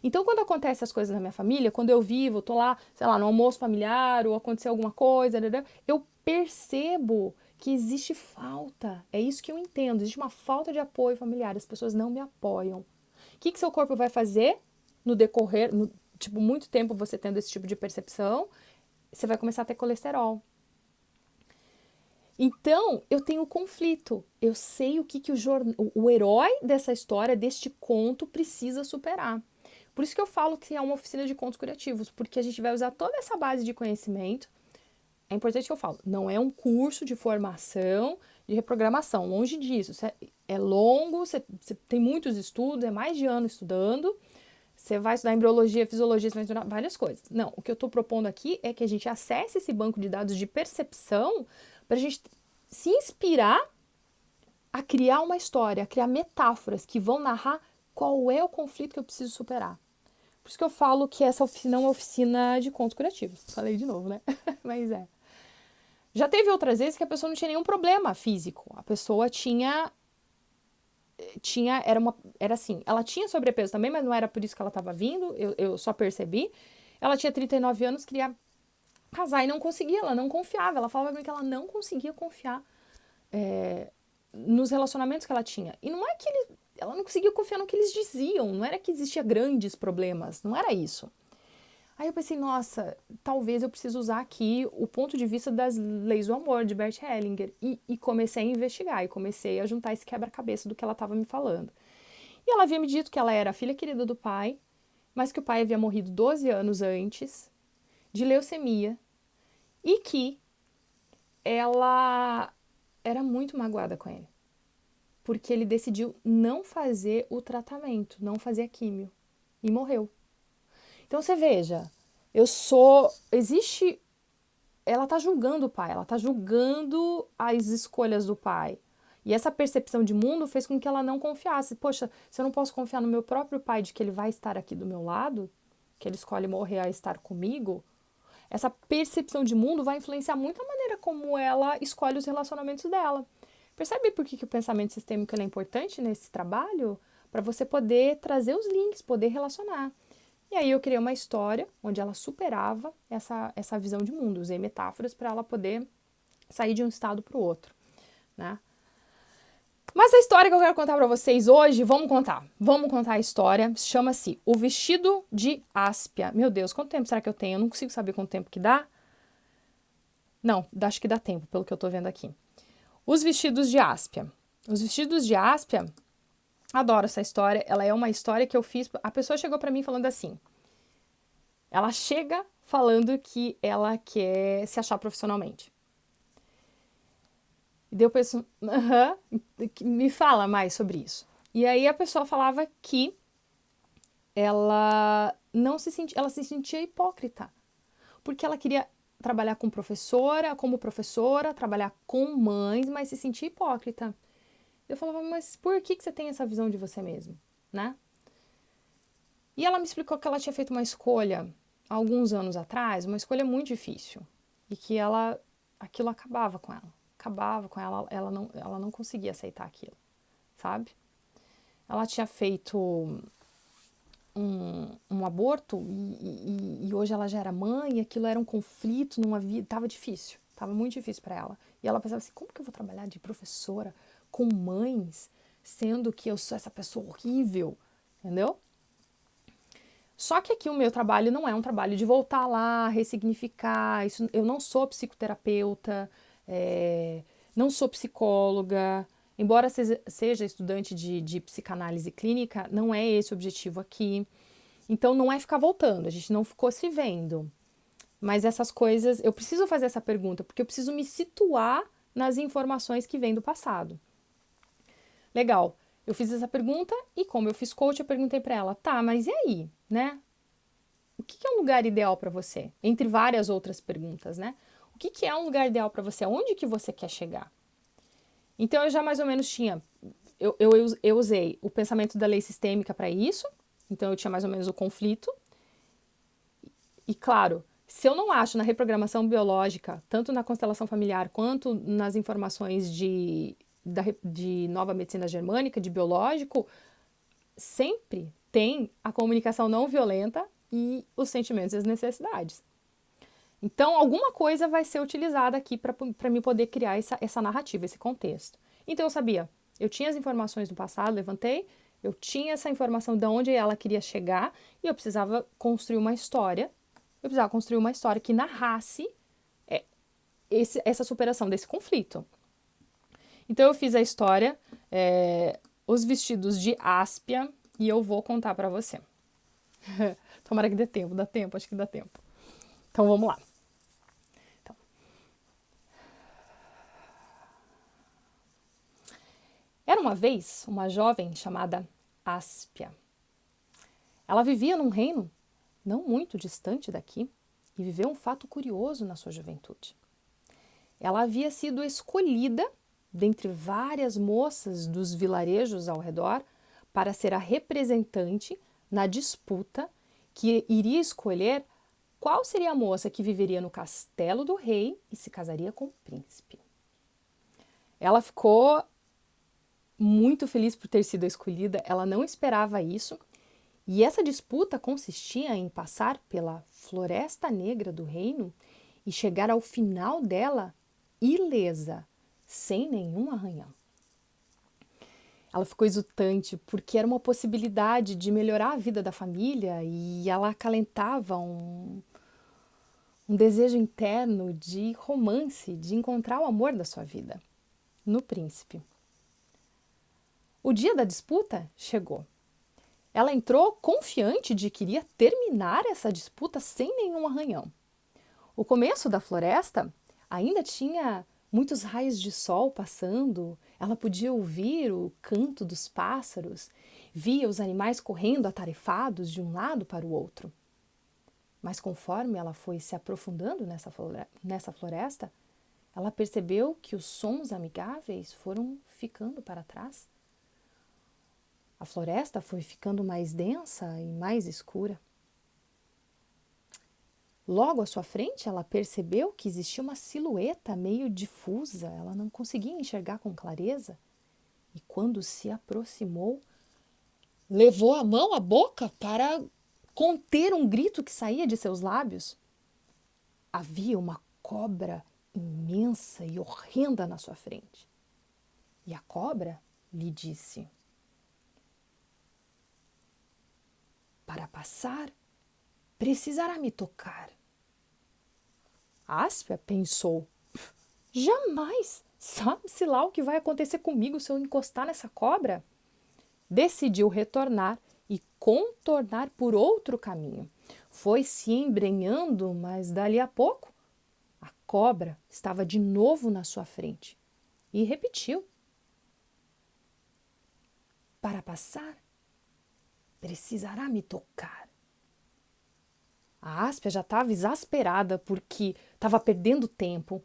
Então, quando acontecem as coisas na minha família, quando eu vivo, tô lá, sei lá, no almoço familiar ou aconteceu alguma coisa, eu percebo que existe falta. É isso que eu entendo. Existe uma falta de apoio familiar. As pessoas não me apoiam. O que seu corpo vai fazer no decorrer, muito tempo você tendo esse tipo de percepção, você vai começar a ter colesterol. Então, eu tenho conflito. Eu sei o que o herói dessa história, deste conto, precisa superar. Por isso que eu falo que é uma oficina de contos curativos, porque a gente vai usar toda essa base de conhecimento. É importante que eu falo, não é um curso de formação, de reprogramação, longe disso. É longo, você tem muitos estudos, é mais de ano estudando. Você vai estudar embriologia, fisiologia, você vai estudar várias coisas. Não, o que eu estou propondo aqui é que a gente acesse esse banco de dados de percepção para a gente se inspirar a criar uma história, a criar metáforas que vão narrar qual é o conflito que eu preciso superar. Por isso que eu falo que essa oficina é uma oficina de contos curativos. Falei de novo, né? Mas é. Já teve outras vezes que a pessoa não tinha nenhum problema físico. A pessoa era assim, ela tinha sobrepeso também, mas não era por isso que ela estava vindo, eu só percebi. Ela tinha 39 anos, queria casar e não conseguia, ela não confiava. Ela falava pra mim que ela não conseguia confiar nos relacionamentos que ela tinha. E não é que ela não conseguia confiar no que eles diziam, não era que existia grandes problemas, não era isso. Aí eu pensei, nossa, talvez eu precise usar aqui o ponto de vista das leis do amor, de Bert Hellinger. E comecei a investigar, e comecei a juntar esse quebra-cabeça do que ela estava me falando. E ela havia me dito que ela era a filha querida do pai, mas que o pai havia morrido 12 anos antes, de leucemia, e que ela era muito magoada com ele. Porque ele decidiu não fazer o tratamento, não fazer a químio. E morreu. Então você veja, ela tá julgando o pai, ela tá julgando as escolhas do pai. E essa percepção de mundo fez com que ela não confiasse. Poxa, se eu não posso confiar no meu próprio pai de que ele vai estar aqui do meu lado, que ele escolhe morrer a estar comigo, essa percepção de mundo vai influenciar muito a maneira como ela escolhe os relacionamentos dela. Percebe por que o pensamento sistêmico é importante nesse trabalho? Para você poder trazer os links, poder relacionar. E aí eu criei uma história onde ela superava essa visão de mundo, usei metáforas para ela poder sair de um estado para o outro, né? Mas a história que eu quero contar para vocês hoje, vamos contar a história, chama-se O Vestido de Áspia. Meu Deus, quanto tempo será que eu tenho? Eu não consigo saber quanto tempo que dá. Não, acho que dá tempo, pelo que eu tô vendo aqui. Os Vestidos de Áspia. Os Vestidos de Áspia, adoro essa história, ela é uma história que eu fiz, a pessoa chegou para mim falando assim, ela chega falando que ela quer se achar profissionalmente. E daí eu penso, me fala mais sobre isso. E aí a pessoa falava que ela não se sentia, ela se sentia hipócrita, porque ela queria trabalhar como professora, trabalhar com mães, mas se sentia hipócrita. Eu falava, mas por que você tem essa visão de você mesmo, né? E ela me explicou que ela tinha feito uma escolha há alguns anos atrás, uma escolha muito difícil, e que aquilo acabava com ela, ela não conseguia aceitar aquilo, sabe? Ela tinha feito um aborto e hoje ela já era mãe, e aquilo era um conflito, tava difícil, tava muito difícil para ela. E ela pensava assim, como que eu vou trabalhar de professora com mães, sendo que eu sou essa pessoa horrível, entendeu? Só que aqui o meu trabalho não é um trabalho de voltar lá, ressignificar, eu não sou psicoterapeuta, não sou psicóloga, embora seja estudante de psicanálise clínica, não é esse o objetivo aqui. Então não é ficar voltando, a gente não ficou se vendo. Mas essas coisas, eu preciso fazer essa pergunta, porque eu preciso me situar nas informações que vêm do passado. Legal, eu fiz essa pergunta e como eu fiz coach, eu perguntei para ela, tá, mas e aí, né? O que é um lugar ideal para você? Entre várias outras perguntas, né? O que é um lugar ideal para você? Onde que você quer chegar? Então eu já mais ou menos tinha, eu usei o pensamento da lei sistêmica para isso, então eu tinha mais ou menos o conflito. E claro, se eu não acho na reprogramação biológica, tanto na constelação familiar quanto nas informações de nova medicina germânica, de biológico, sempre tem a comunicação não violenta e os sentimentos e as necessidades. Então, alguma coisa vai ser utilizada aqui para mim poder criar essa narrativa, esse contexto. Então, eu sabia, eu tinha as informações do passado, levantei, eu tinha essa informação de onde ela queria chegar e eu precisava construir uma história. Eu precisava construir uma história que narrasse essa superação desse conflito. Então, eu fiz a história, Os Vestidos de Áspia, e eu vou contar para você. Tomara que dê tempo, dá tempo, acho que dá tempo. Então, vamos lá. Então. Era uma vez uma jovem chamada Áspia. Ela vivia num reino não muito distante daqui e viveu um fato curioso na sua juventude. Ela havia sido escolhida dentre várias moças dos vilarejos ao redor para ser a representante na disputa que iria escolher qual seria a moça que viveria no castelo do rei e se casaria com o príncipe. Ela ficou muito feliz por ter sido escolhida, ela não esperava isso, e essa disputa consistia em passar pela Floresta Negra do reino e chegar ao final dela ilesa, sem nenhum arranhão. Ela ficou exultante porque era uma possibilidade de melhorar a vida da família e ela acalentava um desejo interno de romance, de encontrar o amor da sua vida, no príncipe. O dia da disputa chegou. Ela entrou confiante de que iria terminar essa disputa sem nenhum arranhão. O começo da floresta ainda tinha muitos raios de sol passando, ela podia ouvir o canto dos pássaros, via os animais correndo atarefados de um lado para o outro. Mas conforme ela foi se aprofundando nessa floresta, ela percebeu que os sons amigáveis foram ficando para trás. A floresta foi ficando mais densa e mais escura. Logo à sua frente, ela percebeu que existia uma silhueta meio difusa, ela não conseguia enxergar com clareza. E quando se aproximou, levou a mão à boca para conter um grito que saía de seus lábios. Havia uma cobra imensa e horrenda na sua frente. E a cobra lhe disse: para passar, precisará me tocar. A Áspia pensou: jamais! Sabe-se lá o que vai acontecer comigo se eu encostar nessa cobra? Decidiu retornar e contornar por outro caminho. Foi se embrenhando, mas dali a pouco a cobra estava de novo na sua frente e repetiu: para passar, precisará me tocar. A Áspia já estava exasperada porque estava perdendo tempo,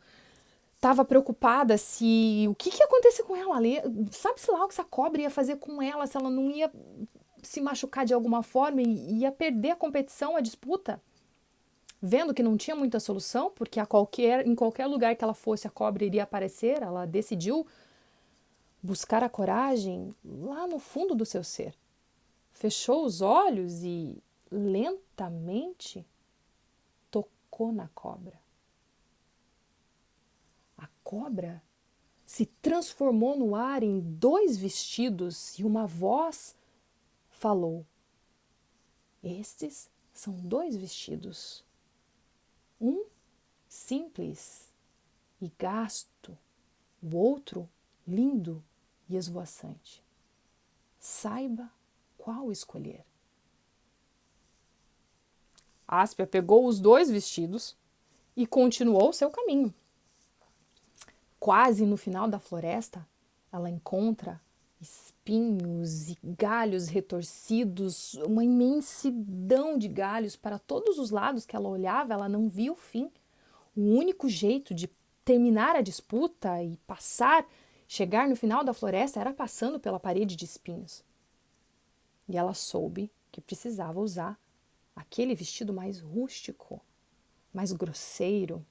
estava preocupada se o que ia acontecer com ela ali. Sabe-se lá o que essa cobra ia fazer com ela, se ela não ia se machucar de alguma forma e ia perder a competição, a disputa. Vendo que não tinha muita solução, porque em qualquer lugar que ela fosse a cobra iria aparecer, ela decidiu buscar a coragem lá no fundo do seu ser. Fechou os olhos e lentamente tocou na cobra. A cobra se transformou no ar em 2 vestidos e uma voz falou: estes são 2 vestidos. Um simples e gasto, o outro lindo e esvoaçante. Saiba qual escolher. Áspia pegou os 2 vestidos e continuou seu caminho. Quase no final da floresta, ela encontra espinhos e galhos retorcidos, uma imensidão de galhos para todos os lados que ela olhava, ela não via o fim. O único jeito de terminar a disputa e chegar no final da floresta era passando pela parede de espinhos. E ela soube que precisava usar aquele vestido mais rústico, mais grosseiro.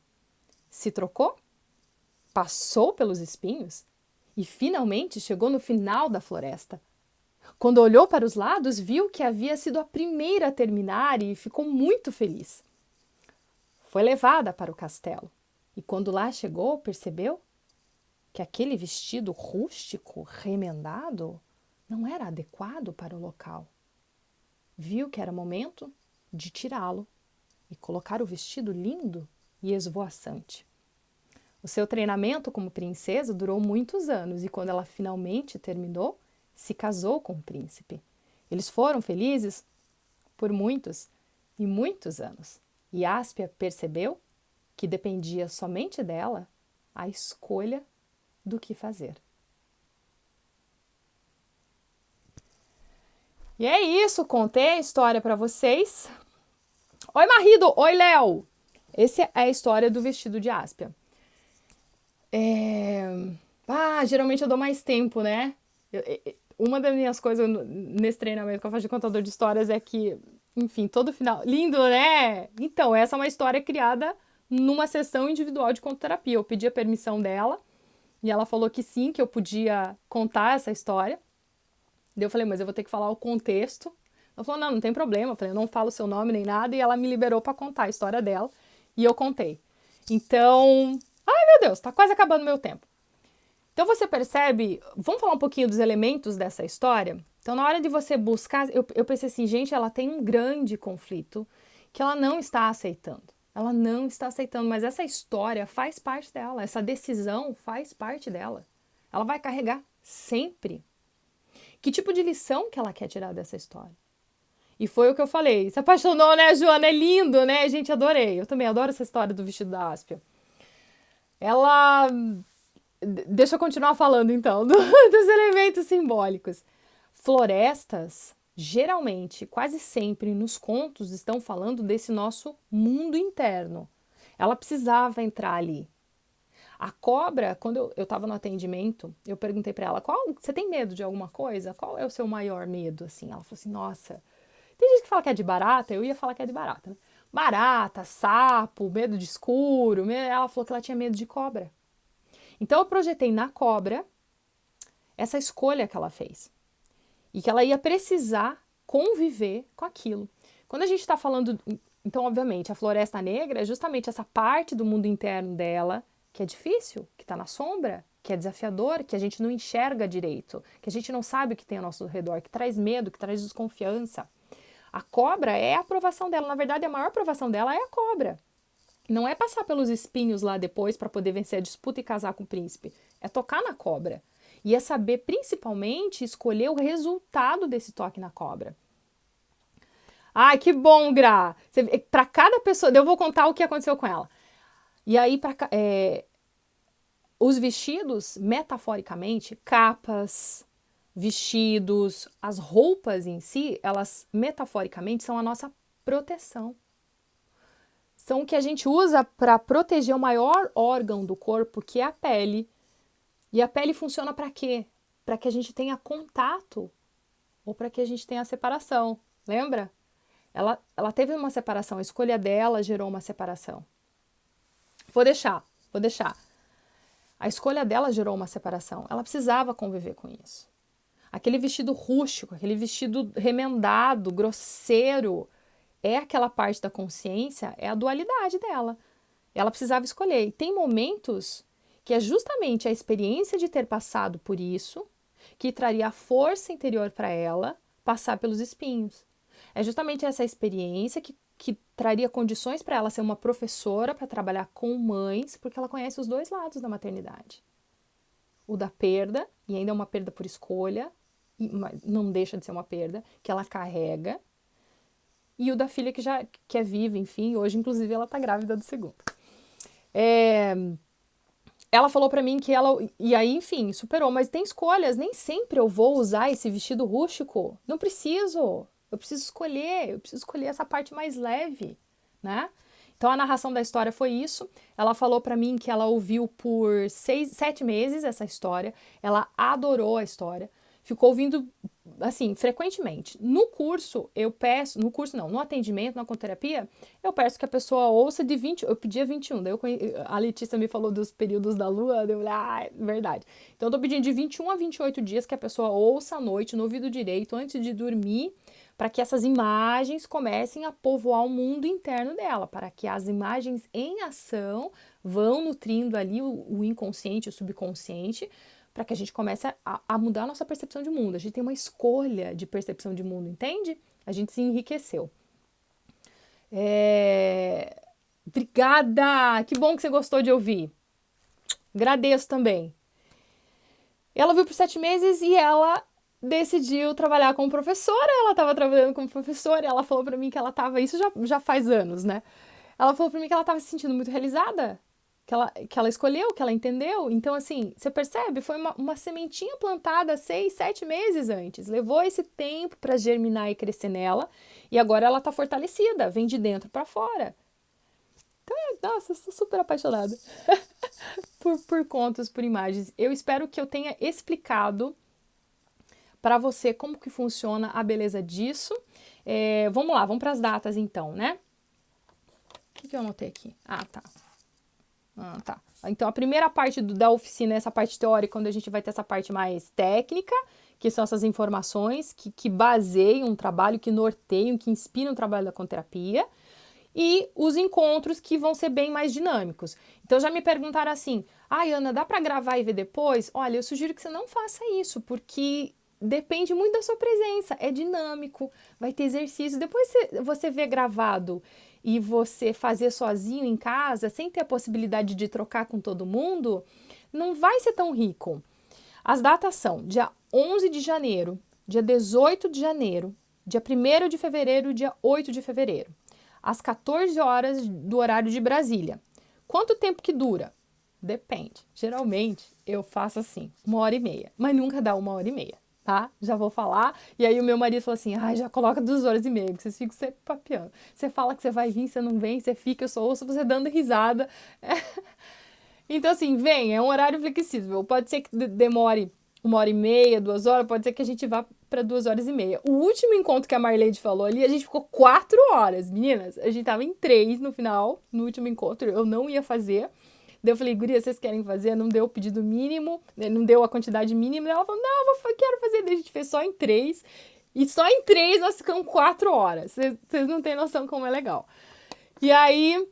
Se trocou, passou pelos espinhos e finalmente chegou no final da floresta. Quando olhou para os lados, viu que havia sido a primeira a terminar e ficou muito feliz. Foi levada para o castelo e quando lá chegou, percebeu que aquele vestido rústico, remendado, não era adequado para o local. Viu que era momento de tirá-lo e colocar o vestido lindo e esvoaçante. O seu treinamento como princesa durou muitos anos e quando ela finalmente terminou, se casou com o príncipe. Eles foram felizes por muitos e muitos anos. E Áspia percebeu que dependia somente dela a escolha do que fazer. E é isso, contei a história para vocês. Oi, marido! Oi, Léo! Essa é a história do vestido de Áspia. Geralmente eu dou mais tempo, né? Uma das minhas coisas nesse treinamento que eu faço de contador de histórias é que, enfim, todo final... Lindo, né? Então, essa é uma história criada numa sessão individual de contoterapia. Eu pedi a permissão dela e ela falou que sim, que eu podia contar essa história. Daí eu falei, mas eu vou ter que falar o contexto. Ela falou, não tem problema. Eu falei, eu não falo seu nome nem nada. E ela me liberou para contar a história dela. E eu contei. Então, ai meu Deus, tá quase acabando meu tempo. Então você percebe, vamos falar um pouquinho dos elementos dessa história? Então na hora de você buscar, eu pensei assim, gente, ela tem um grande conflito que ela não está aceitando. Ela não está aceitando, mas essa história faz parte dela, essa decisão faz parte dela. Ela vai carregar sempre. Que tipo de lição que ela quer tirar dessa história? E foi o que eu falei. Se apaixonou, né, Joana? É lindo, né? Gente, adorei. Eu também adoro essa história do vestido da Áspia. Ela... Deixa eu continuar falando, então, dos elementos simbólicos. Florestas, geralmente, quase sempre, nos contos, estão falando desse nosso mundo interno. Ela precisava entrar ali. A cobra, quando eu estava no atendimento, eu perguntei para ela, você tem medo de alguma coisa? Qual é o seu maior medo? Assim, ela falou assim, nossa, tem gente que fala que é de barata, eu ia falar que é de barata, né? Barata, sapo, medo de escuro. Ela falou que ela tinha medo de cobra. Então eu projetei na cobra essa escolha que ela fez. E que ela ia precisar conviver com aquilo. Quando a gente está falando... Então, obviamente, a floresta negra é justamente essa parte do mundo interno dela que é difícil, que está na sombra, que é desafiador, que a gente não enxerga direito, que a gente não sabe o que tem ao nosso redor, que traz medo, que traz desconfiança. A cobra é a aprovação dela. Na verdade, a maior aprovação dela é a cobra. Não é passar pelos espinhos lá depois para poder vencer a disputa e casar com o príncipe. É tocar na cobra. E é saber, principalmente, escolher o resultado desse toque na cobra. Ai, que bom, Gra! Para cada pessoa... Eu vou contar o que aconteceu com ela. E aí, os vestidos, metaforicamente, capas, vestidos, as roupas em si, elas, metaforicamente, são a nossa proteção. São o que a gente usa para proteger o maior órgão do corpo, que é a pele. E a pele funciona para quê? Para que a gente tenha contato ou para que a gente tenha separação. Lembra? Ela teve uma separação, a escolha dela gerou uma separação. Vou deixar. A escolha dela gerou uma separação. Ela precisava conviver com isso. Aquele vestido rústico, aquele vestido remendado, grosseiro, é aquela parte da consciência, é a dualidade dela. Ela precisava escolher. E tem momentos que é justamente a experiência de ter passado por isso que traria a força interior para ela passar pelos espinhos. É justamente essa experiência que traria condições para ela ser uma professora, para trabalhar com mães, porque ela conhece os dois lados da maternidade. O da perda, e ainda é uma perda por escolha, não deixa de ser uma perda, que ela carrega, e o da filha que é viva, enfim, hoje inclusive ela está grávida do segundo. Ela falou para mim que ela, e aí enfim, superou, mas tem escolhas, nem sempre eu vou usar esse vestido rústico, não preciso. Eu preciso escolher essa parte mais leve, né? Então a narração da história foi isso. Ela falou para mim que ela ouviu por 7 meses essa história. Ela adorou a história. Ficou ouvindo, assim, frequentemente. No curso, no atendimento, na conterapia, eu peço que a pessoa ouça de 20, eu pedia 21, daí a Letícia me falou dos períodos da lua, eu falei, verdade. Então eu tô pedindo de 21 a 28 dias que a pessoa ouça à noite, no ouvido direito, antes de dormir, para que essas imagens comecem a povoar o mundo interno dela, para que as imagens em ação vão nutrindo ali o inconsciente, o subconsciente, para que a gente comece a mudar a nossa percepção de mundo. A gente tem uma escolha de percepção de mundo, entende? A gente se enriqueceu. Obrigada! Que bom que você gostou de ouvir. Agradeço também. Ela viu por 7 meses e ela decidiu trabalhar como professora. Ela estava trabalhando como professora e ela falou para mim que ela estava... Isso já faz anos, né? Ela falou para mim que ela estava se sentindo muito realizada, que ela escolheu, que ela entendeu. Então, assim, você percebe? Foi uma sementinha plantada 6, 7 meses antes. Levou esse tempo para germinar e crescer nela. E agora ela está fortalecida, vem de dentro para fora. Então, nossa, eu sou super apaixonada por contos, por imagens. Eu espero que eu tenha explicado para você como que funciona a beleza disso. Vamos lá, vamos para as datas então, né? O que eu anotei aqui? Tá. Então, a primeira parte da oficina é essa parte teórica, onde a gente vai ter essa parte mais técnica, que são essas informações que baseiam um trabalho, que norteiam, que inspiram o trabalho da conterapia. E os encontros que vão ser bem mais dinâmicos. Então, já me perguntaram assim, Ana, dá para gravar e ver depois? Olha, eu sugiro que você não faça isso, porque depende muito da sua presença, é dinâmico, vai ter exercício. Depois você vê gravado e você fazer sozinho em casa, sem ter a possibilidade de trocar com todo mundo, não vai ser tão rico. As datas são dia 11 de janeiro, dia 18 de janeiro, dia 1º de fevereiro e dia 8 de fevereiro, às 14 horas do horário de Brasília. Quanto tempo que dura? Depende. Geralmente, eu faço assim, 1h30, mas nunca dá 1h30. Tá? Já vou falar. E aí o meu marido falou assim, já coloca 2h30, porque vocês ficam sempre papeando. Você fala que você vai vir, você não vem, você fica, eu só ouço você dando risada. Então assim, vem, é um horário flexível. Pode ser que demore 1h30, 2 horas, pode ser que a gente vá para 2 horas e meia. O último encontro que a Marleide falou ali, a gente ficou 4 horas. Meninas, a gente tava em 3 no final, no último encontro. Eu não ia fazer. Daí eu falei, guria, vocês querem fazer? Não deu o pedido mínimo, não deu a quantidade mínima. Ela falou, não, quero fazer. Daí a gente fez só em 3. E só em 3 nós ficamos 4 horas. Vocês não têm noção como é legal. E aí,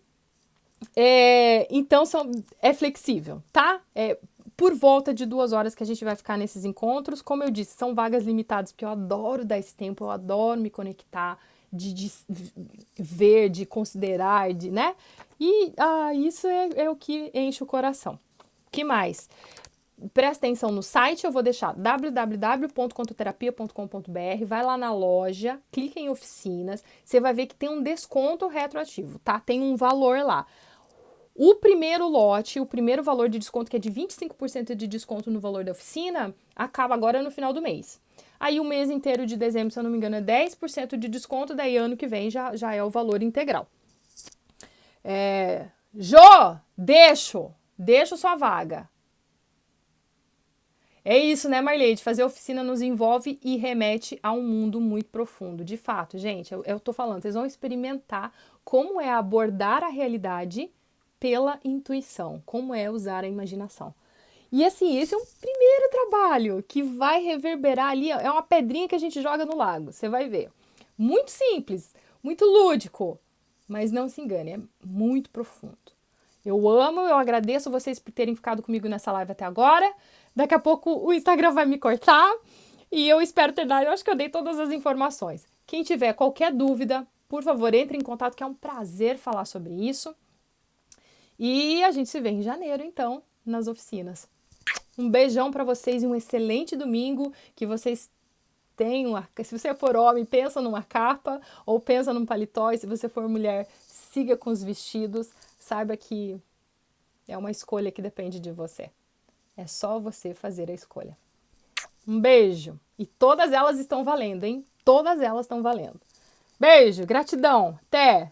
então é flexível, tá? Por volta de 2 horas que a gente vai ficar nesses encontros. Como eu disse, são vagas limitadas, porque eu adoro dar esse tempo, eu adoro me conectar, de ver, de considerar, né? E isso é o que enche o coração. Que mais? Presta atenção no site, eu vou deixar www.contoterapia.com.br, vai lá na loja, clica em oficinas, você vai ver que tem um desconto retroativo, tá? Tem um valor lá. O primeiro lote, o primeiro valor de desconto, que é de 25% de desconto no valor da oficina, acaba agora no final do mês. Aí o mês inteiro de dezembro, se eu não me engano, é 10% de desconto, daí ano que vem já é o valor integral. Jô, deixo sua vaga. É isso, né, Marleide? Fazer oficina nos envolve e remete a um mundo muito profundo. De fato, gente, eu tô falando, vocês vão experimentar como é abordar a realidade pela intuição, como é usar a imaginação. E assim, esse é um primeiro trabalho que vai reverberar ali, é uma pedrinha que a gente joga no lago, você vai ver. Muito simples, muito lúdico, mas não se engane, é muito profundo. Eu amo, eu agradeço vocês por terem ficado comigo nessa live até agora. Daqui a pouco o Instagram vai me cortar e eu espero ter dado, eu acho que eu dei todas as informações. Quem tiver qualquer dúvida, por favor, entre em contato, que é um prazer falar sobre isso. E a gente se vê em janeiro, então, nas oficinas. Um beijão para vocês e um excelente domingo, que vocês tenham, se você for homem, pensa numa capa ou pensa num paletó, e se você for mulher, siga com os vestidos, saiba que é uma escolha que depende de você. É só você fazer a escolha. Um beijo. E todas elas estão valendo, hein? Todas elas estão valendo. Beijo, gratidão. Até!